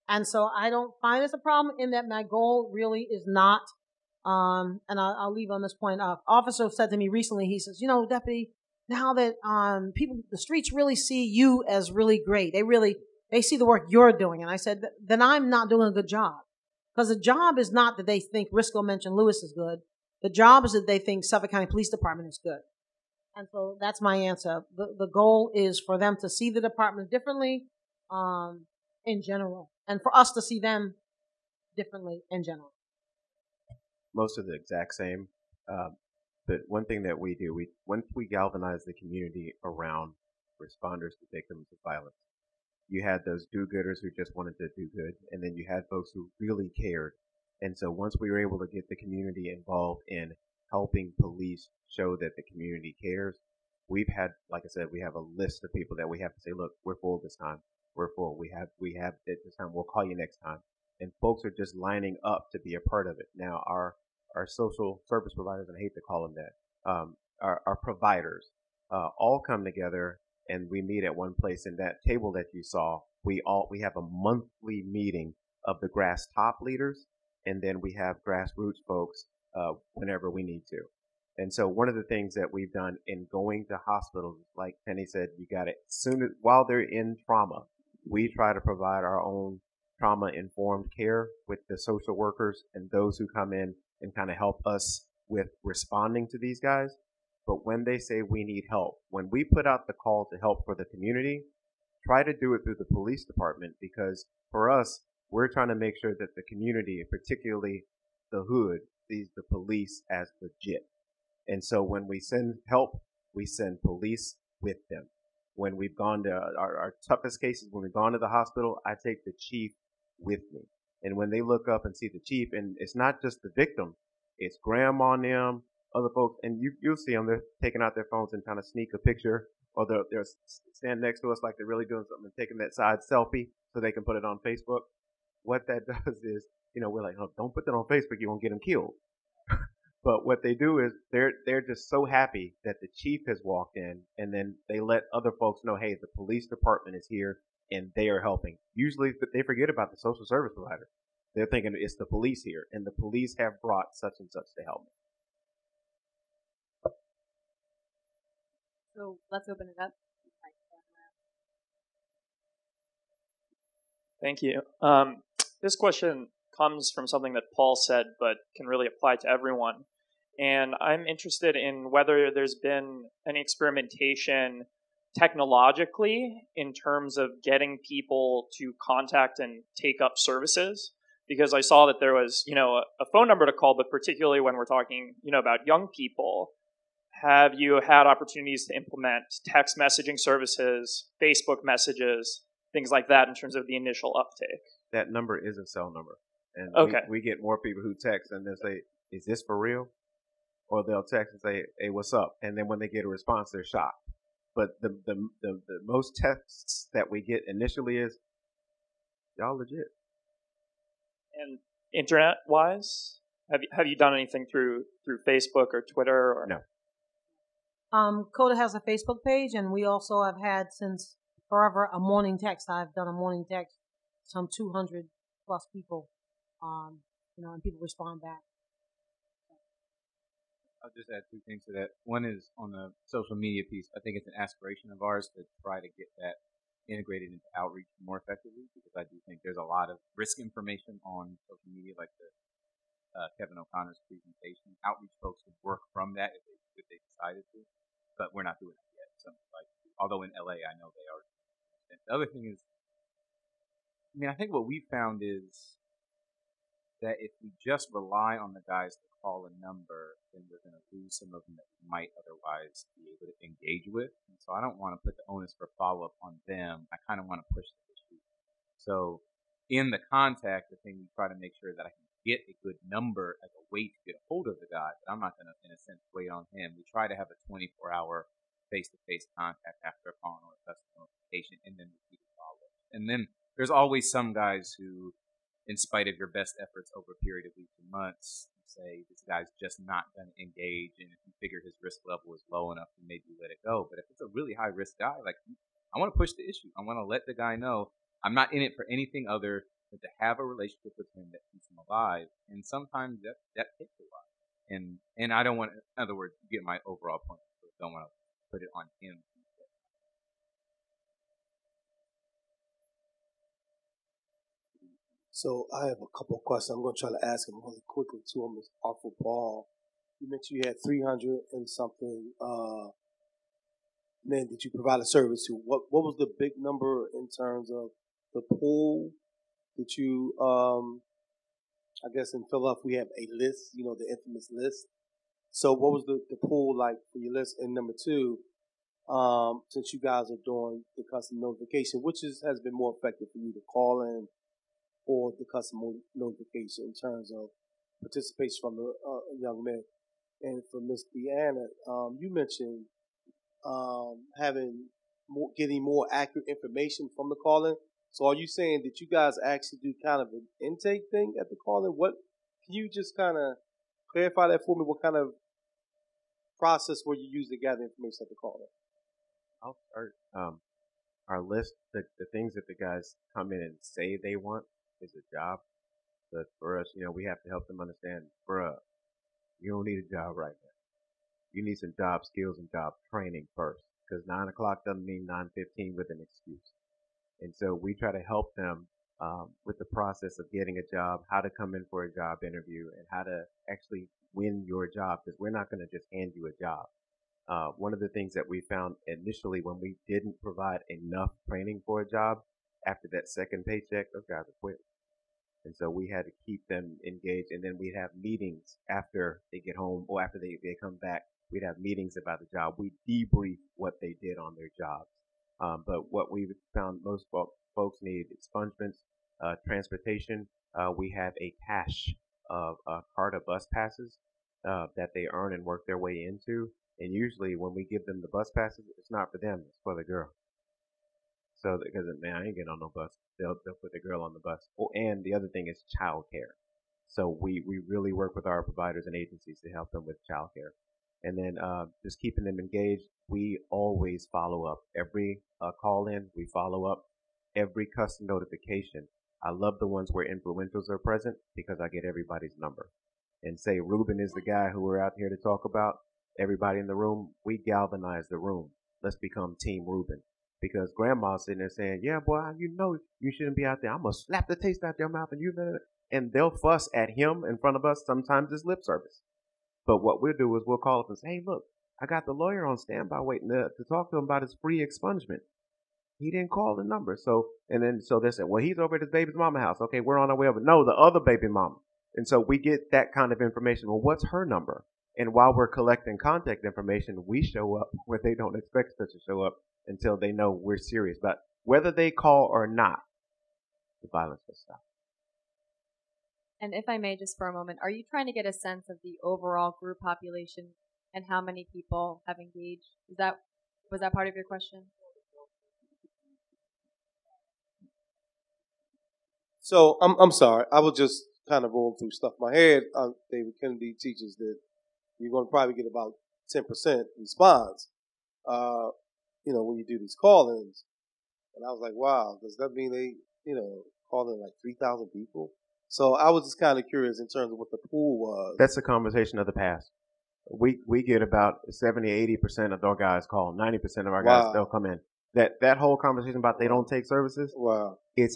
S3: And so I don't find it's a problem in that my goal really is not, and I'll leave on this point. Officer said to me recently, he says, Deputy, now that the streets really see you as really great. They see the work you're doing. And I said, then I'm not doing a good job. Because the job is not that they think Risco mentioned Lewis is good. The job is that they think Suffolk County Police Department is good. And so that's my answer. The goal is for them to see the department differently in general, and for us to see them differently in general.
S4: Most of the exact same. But one thing that we do, once we galvanize the community around responders to victims of violence, you had those do-gooders who just wanted to do good, and then you had folks who really cared. And so once we were able to get the community involved in helping police show that the community cares, we've had, like I said, we have a list of people that we have to say, look, we're full this time. We're full. We have it this time. We'll call you next time. And folks are just lining up to be a part of it. Now, our social service providers, and I hate to call them that, our providers, all come together and we meet at one place. And that table that you saw, we have a monthly meeting of the grass top leaders, and then we have grassroots folks whenever we need to. And so one of the things that we've done in going to hospitals, like Penny said, you got it. While they're in trauma, we try to provide our own trauma-informed care with the social workers and those who come in and kind of help us with responding to these guys. But when they say we need help, when we put out the call to help for the community, try to do it through the police department, because for us, we're trying to make sure that the community, particularly the hood, sees the police as legit. And so when we send help, we send police with them. When we've gone to our toughest cases, when we've gone to the hospital, I take the chief with me. And when they look up and see the chief, and it's not just the victim, it's grandma and them, other folks, and you'll see them, they're taking out their phones and kind of sneak a picture, or they're standing next to us like they're really doing something and taking that side selfie so they can put it on Facebook. What that does is, we're like, oh, don't put that on Facebook, you won't get them killed. But what they do is they're just so happy that the chief has walked in, and then they let other folks know, hey, the police department is here and they are helping. Usually they forget about the social service provider. They're thinking it's the police here, and the police have brought such and such to help me.
S1: So let's open it up.
S6: Thank you. This question comes from something that Paul said, but can really apply to everyone. And I'm interested in whether there's been any experimentation technologically in terms of getting people to contact and take up services. Because I saw that there was, a phone number to call, but particularly when we're talking, about young people, have you had opportunities to implement text messaging services, Facebook messages, things like that in terms of the initial uptake?
S4: That number is a cell number. And
S6: okay.
S4: we get more people who text and they'll say, is this for real? Or they'll text and say, hey, what's up? And then when they get a response, they're shocked. But the most texts that we get initially is, y'all legit.
S6: And internet-wise, have you done anything through Facebook or Twitter? Or?
S4: No.
S3: CODA has a Facebook page, and we also have had since forever a morning text. I've done a morning text, some 200 plus people, and people respond back.
S7: I'll just add two things to that. One is on the social media piece. I think it's an aspiration of ours to try to get that integrated into outreach more effectively, because I do think there's a lot of risk information on social media, like the Kevin O'Connor's presentation. Outreach folks would work from that if they decided to, but we're not doing that yet. So, although in LA I know they are. And the other thing is, I think what we found is that if we just rely on the guys to call a number, then we're going to lose some of them that we might otherwise be able to engage with. And so I don't want to put the onus for follow-up on them. I kind of want to push the issue. So in the contact, the thing we try to make sure that I can get a good number as a way to get a hold of the guy, but I'm not going to, in a sense, wait on him. We try to have a 24-hour face-to-face contact after a call or a customer notification, and then repeated follow-up. And then there's always some guys who, in spite of your best efforts over a period of weeks and months, say this guy's just not going to engage, and if you figure his risk level is low enough, then maybe you let it go. But if it's a really high-risk guy, like, I want to push the issue. I want to let the guy know I'm not in it for anything other than to have a relationship with him that keeps him alive. And sometimes that takes a while. And I don't want, in other words, you get my overall point. So I don't want to put it on him.
S8: So I have a couple of questions. I'm going to try to ask them really quickly to him. Off of Paul, you mentioned you had 300 and something men that you provide a service to. What was the big number in terms of the pool that you? I guess in Philadelphia we have a list, the infamous list. So what was the pool like for your list? And number two, since you guys are doing the custom notification, which has been more effective for you, to call in or the customer notification in terms of participation from the young men? And for Ms. Deanna, you mentioned getting more accurate information from the call-in. So are you saying that you guys actually do kind of an intake thing at the call-in? What can you just kind of clarify that for me? What kind of process were you using to gather information at the call-in?
S4: I'll start. Our list, the things that the guys come in and say they want is a job. But for us, we have to help them understand, bruh, you don't need a job right now. You need some job skills and job training first, because 9 o'clock doesn't mean 9:15 with an excuse. And so we try to help them with the process of getting a job, how to come in for a job interview, and how to actually win your job, because we're not going to just hand you a job. One of the things that we found initially when we didn't provide enough training for a job, after that second paycheck, those guys would quit. And so we had to keep them engaged, and then we'd have meetings after they get home or after they come back. We'd have meetings about the job. We debrief what they did on their jobs. But what we found most folks need expungements, transportation. We have a cache of CARTA bus passes that they earn and work their way into. And usually when we give them the bus passes, it's not for them, it's for the girl. So, because, man, I ain't getting on no bus. They'll put the girl on the bus. Oh, and the other thing is childcare. So we really work with our providers and agencies to help them with childcare. And then just keeping them engaged. We always follow up. Every call in, we follow up. Every custom notification. I love the ones where influentials are present because I get everybody's number. And say Ruben is the guy who we're out here to talk about. Everybody in the room, we galvanize the room. Let's become Team Ruben. Because grandma's sitting there saying, yeah, boy, you shouldn't be out there. I'm going to slap the taste out your mouth and they'll fuss at him in front of us. Sometimes it's lip service. But what we'll do is we'll call up and say, hey, look, I got the lawyer on standby waiting to talk to him about his free expungement. He didn't call the number. So they said, well, he's over at his baby's mama house. Okay, we're on our way over. No, the other baby mama. And so we get that kind of information. Well, what's her number? And while we're collecting contact information, we show up where they don't expect us to show up until they know we're serious. But whether they call or not, the violence will stop.
S1: And if I may, just for a moment, are you trying to get a sense of the overall group population and how many people have engaged? Was that part of your question?
S8: So I'm sorry. I was just kind of rolling through stuff in my head. David Kennedy teaches that you're going to probably get about 10% response, when you do these call-ins. And I was like, wow, does that mean they, call in like 3,000 people? So I was just kind of curious in terms of what the pool was.
S4: That's a conversation of the past. We get about 70, 80% of our guys call. 90% of our guys, they'll come in. That whole conversation about they don't take services.
S8: Wow.
S4: It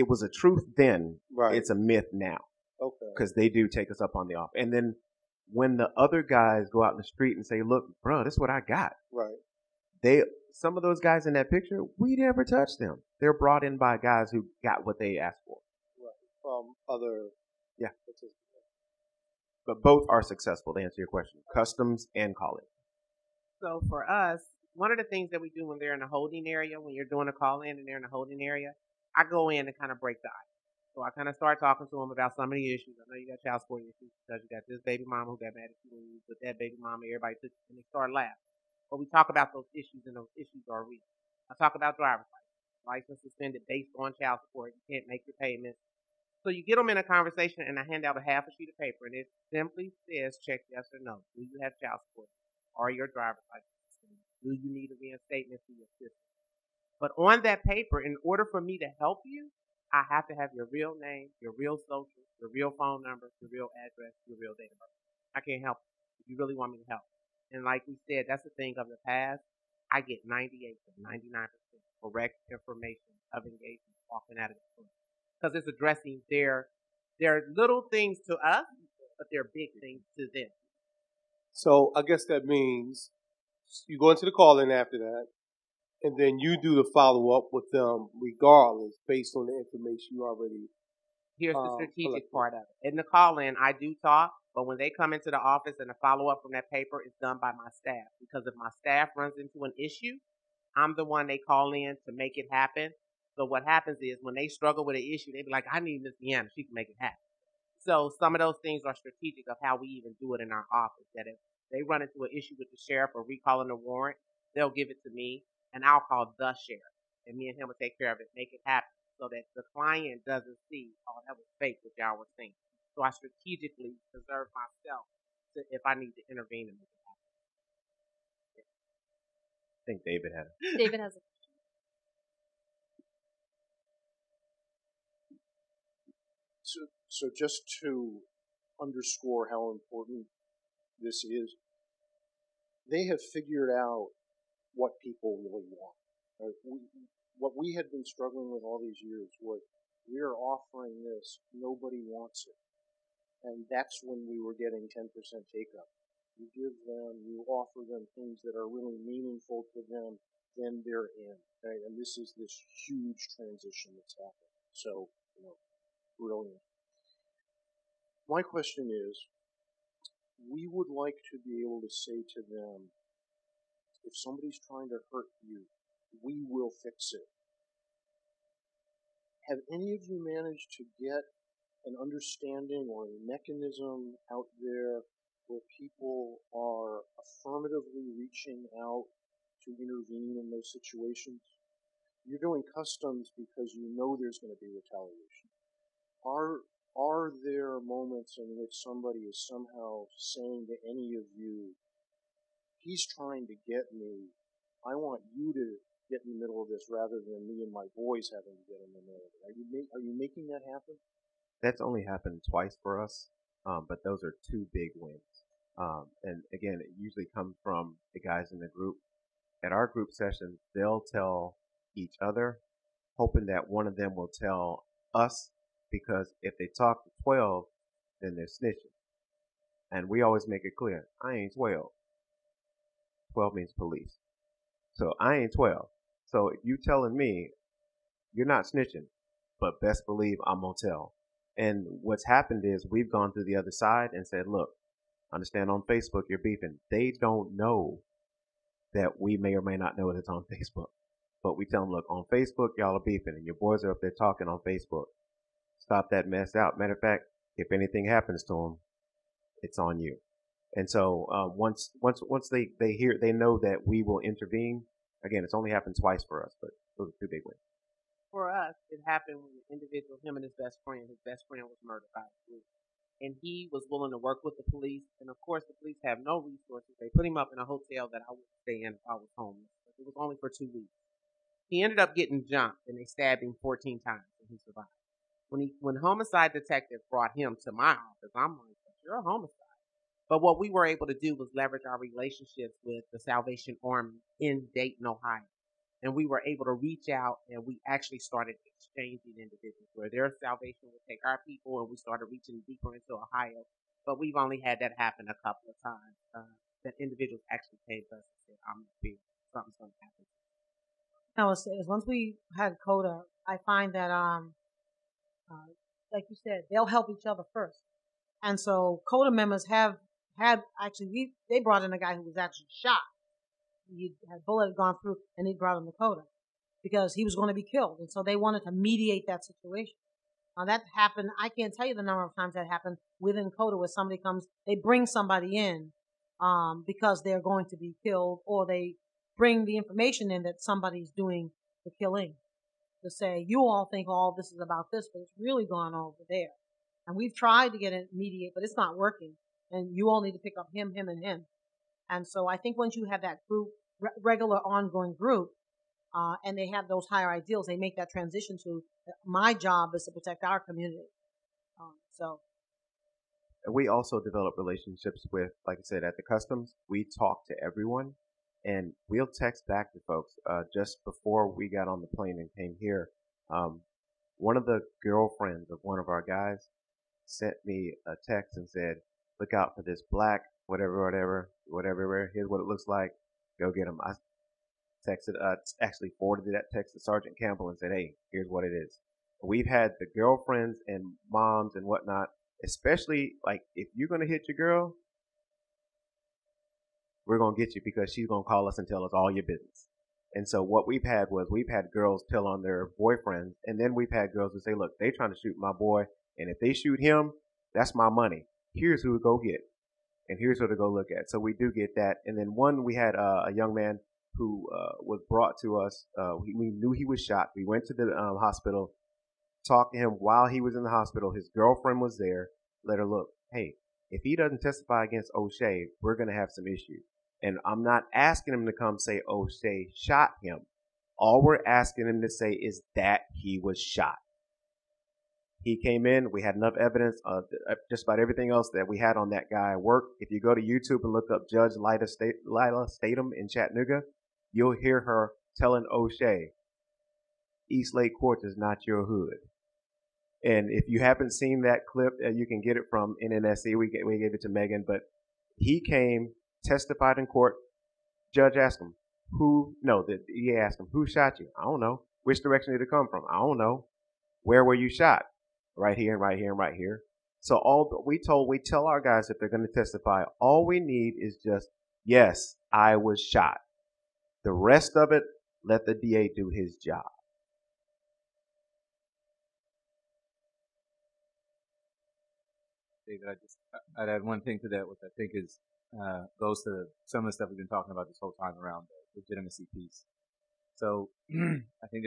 S4: was a truth then.
S8: Right.
S4: It's a myth now.
S8: Okay.
S4: Because they do take us up on the offer. And then when the other guys go out in the street and say, look, bro, this is what I got.
S8: Right.
S4: Some of those guys in that picture, we never touch them. They're brought in by guys who got what they asked for.
S8: other.
S4: Yeah. But both are successful, to answer your question. Customs and calling.
S5: So for us, one of the things that we do when they're in a holding area, when you're doing a call in and they're in a holding area, I go in and kind of break the ice. So I kind of start talking to them about some of the issues. I know you got child support issues because you got this baby mama who got mad at you when you with that baby mama. Everybody took and they start laughing. But we talk about those issues, and those issues are real. I talk about driver's license suspended based on child support. You can't make your payments. So you get them in a conversation, and I hand out a half a sheet of paper, and it simply says check yes or no. Do you have child support? Or your driver's license suspended? Do you need a reinstatement for your system? But on that paper, in order for me to help you, I have to have your real name, your real social, your real phone number, your real address, your real date of birth. I can't help you if you really want me to help. And like we said, that's the thing of the past. I get 98 to 99% correct information of engagement walking out of the room. Because it's addressing their little things to us, but they're big things to them.
S8: So I guess that means you go into the call-in after that, and then you do the follow-up with them regardless, based on the information you already.
S5: Here's the strategic part of it. In the call-in, I do talk, but when they come into the office and the follow-up from that paper is done by my staff. Because if my staff runs into an issue, I'm the one they call in to make it happen. So what happens is when they struggle with an issue, they be like, I need Miss Meaghan. She can make it happen. So some of those things are strategic of how we even do it in our office. That if they run into an issue with the sheriff or recalling a warrant, they'll give it to me, and I'll call the sheriff. And me and him will take care of it, make it happen, so that the client doesn't see, oh, that was fake what y'all were saying. So I strategically preserve myself if I need to intervene and make it happen.
S4: I think David had it.
S1: David has a
S9: So just to underscore how important this is, they have figured out what people really want. What we had been struggling with all these years was we are offering this, nobody wants it. And that's when we were getting 10% take up. You offer them things that are really meaningful to them, then they're in. Right? And this is this huge transition that's happening. So, brilliant. My question is, we would like to be able to say to them, if somebody's trying to hurt you, we will fix it. Have any of you managed to get an understanding or a mechanism out there where people are affirmatively reaching out to intervene in those situations? You're doing customs because you know there's going to be retaliation. Are there moments in which somebody is somehow saying to any of you, he's trying to get me, I want you to get in the middle of this rather than me and my boys having to get in the middle of it? Are you making that happen?
S4: That's only happened twice for us, but those are two big wins. And again, it usually comes from the guys in the group. At our group sessions, they'll tell each other, hoping that one of them will tell us, because if they talk to 12, then they're snitching. And we always make it clear, I ain't 12. 12 means police. So I ain't 12. So you telling me you're not snitching, but best believe I'm gonna tell. And what's happened is we've gone to the other side and said, look, understand on Facebook you're beefing. They don't know that we may or may not know that it's on Facebook. But we tell them, look, on Facebook y'all are beefing and your boys are up there talking on Facebook. Stop that mess out. Matter of fact, if anything happens to them, it's on you. And so once they know that we will intervene. Again, it's only happened twice for us, but those are two big wins.
S5: For us, it happened when an individual, him and his best friend was murdered by the police. And he was willing to work with the police. And of course, the police have no resources. They put him up in a hotel that I would stay in if I was homeless. But it was only for 2 weeks. He ended up getting jumped, and they stabbed him 14 times, and he survived. When homicide detective brought him to my office, I'm like, you're a homicide. But what we were able to do was leverage our relationships with the Salvation Army in Dayton, Ohio. And we were able to reach out, and we actually started exchanging individuals where their salvation would take our people, and we started reaching deeper into Ohio. But we've only had that happen a couple of times. That individuals actually came to us and said, I'm in fear. Something's going to happen.
S3: Now, once we had CODA, I find that like you said, they'll help each other first. And so CODA members have had, actually, they brought in a guy who was actually shot. He had bullet gone through, and he brought him to CODA because he was going to be killed. And so they wanted to mediate that situation. That happened. I can't tell you the number of times that happened within CODA where somebody comes, they bring somebody in because they're going to be killed, or they bring the information in that somebody's doing the killing, to say, you all think all this is about this, but it's really gone over there. And we've tried to get it mediate, but it's not working. And you all need to pick up him, and him. And so I think once you have that group, regular ongoing group, and they have those higher ideals, they make that transition to, my job is to protect our community. So.
S4: We also develop relationships with, like I said, at the customs, we talk to everyone, and we'll text back to folks. Just before we got on the plane and came here, one of the girlfriends of one of our guys sent me a text and said, look out for this black, whatever, here's what it looks like, go get him. I texted, actually forwarded that text to Sergeant Campbell and said, hey, here's what it is. We've had the girlfriends and moms and whatnot, especially, like, if you're going to hit your girl, we're going to get you because she's going to call us and tell us all your business. And so what we've had girls tell on their boyfriends, and then we've had girls who say, look, they trying to shoot my boy, and if they shoot him, that's my money. Here's who to go get, and here's who to go look at. So we do get that. And then we had a young man who was brought to us. We knew he was shot. We went to the hospital, talked to him while he was in the hospital. His girlfriend was there. Let her look, hey, if he doesn't testify against O'Shea, we're going to have some issues. And I'm not asking him to come say O'Shea shot him. All we're asking him to say is that he was shot. He came in. We had enough evidence of just about everything else that we had on that guy at work. If you go to YouTube and look up Judge Lila Statham in Chattanooga, you'll hear her telling O'Shea, East Lake Courts is not your hood. And if you haven't seen that clip, you can get it from NNSC. We gave it to Meaghan, but he came, testified in court. Judge asked him, he asked him, who shot you? I don't know. Which direction did it come from? I don't know. Where were you shot? Right here and right here and right here. So we tell our guys if they're going to testify, all we need is just, yes, I was shot. The rest of it, let the DA do his job.
S7: David, I'd add one thing to that, which I think is goes to some of the stuff we've been talking about this whole time around the legitimacy piece. So I think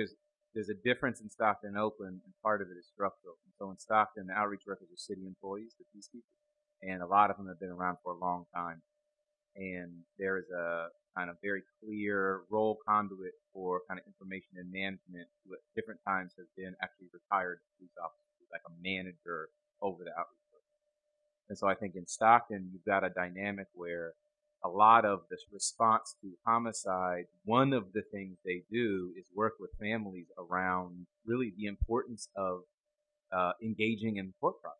S7: there's a difference in Stockton and Oakland, and part of it is structural. And so in Stockton, the outreach workers are city employees, the peacekeepers, and a lot of them have been around for a long time. And there is a kind of very clear role conduit for kind of information and management who at different times has been actually retired police officers, like a manager over the outreach. And so I think in Stockton, you've got a dynamic where a lot of this response to homicide, one of the things they do is work with families around really the importance of engaging in the court process.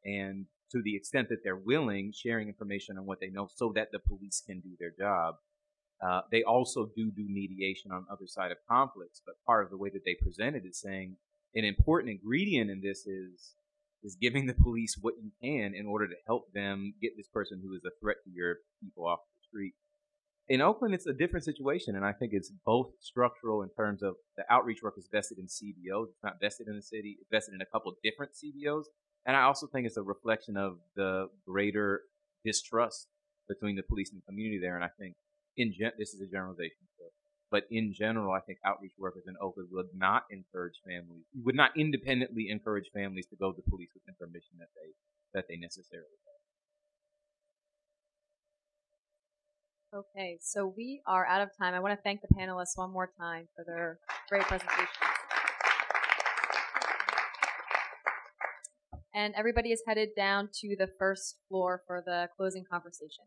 S7: And to the extent that they're willing, sharing information on what they know so that the police can do their job. They also do mediation on the other side of conflicts, but part of the way that they present it is saying an important ingredient in this is giving the police what you can in order to help them get this person who is a threat to your people off the street. In Oakland, it's a different situation, and I think it's both structural in terms of the outreach work is vested in CBOs. It's not vested in the city. It's vested in a couple of different CBOs. And I also think it's a reflection of the greater distrust between the police and the community there. And I think this is a generalization, but in general, I think outreach workers in Oakland would not independently encourage families to go to police with information that they necessarily have.
S1: Okay, so we are out of time. I want to thank the panelists one more time for their great presentation. And everybody is headed down to the first floor for the closing conversation.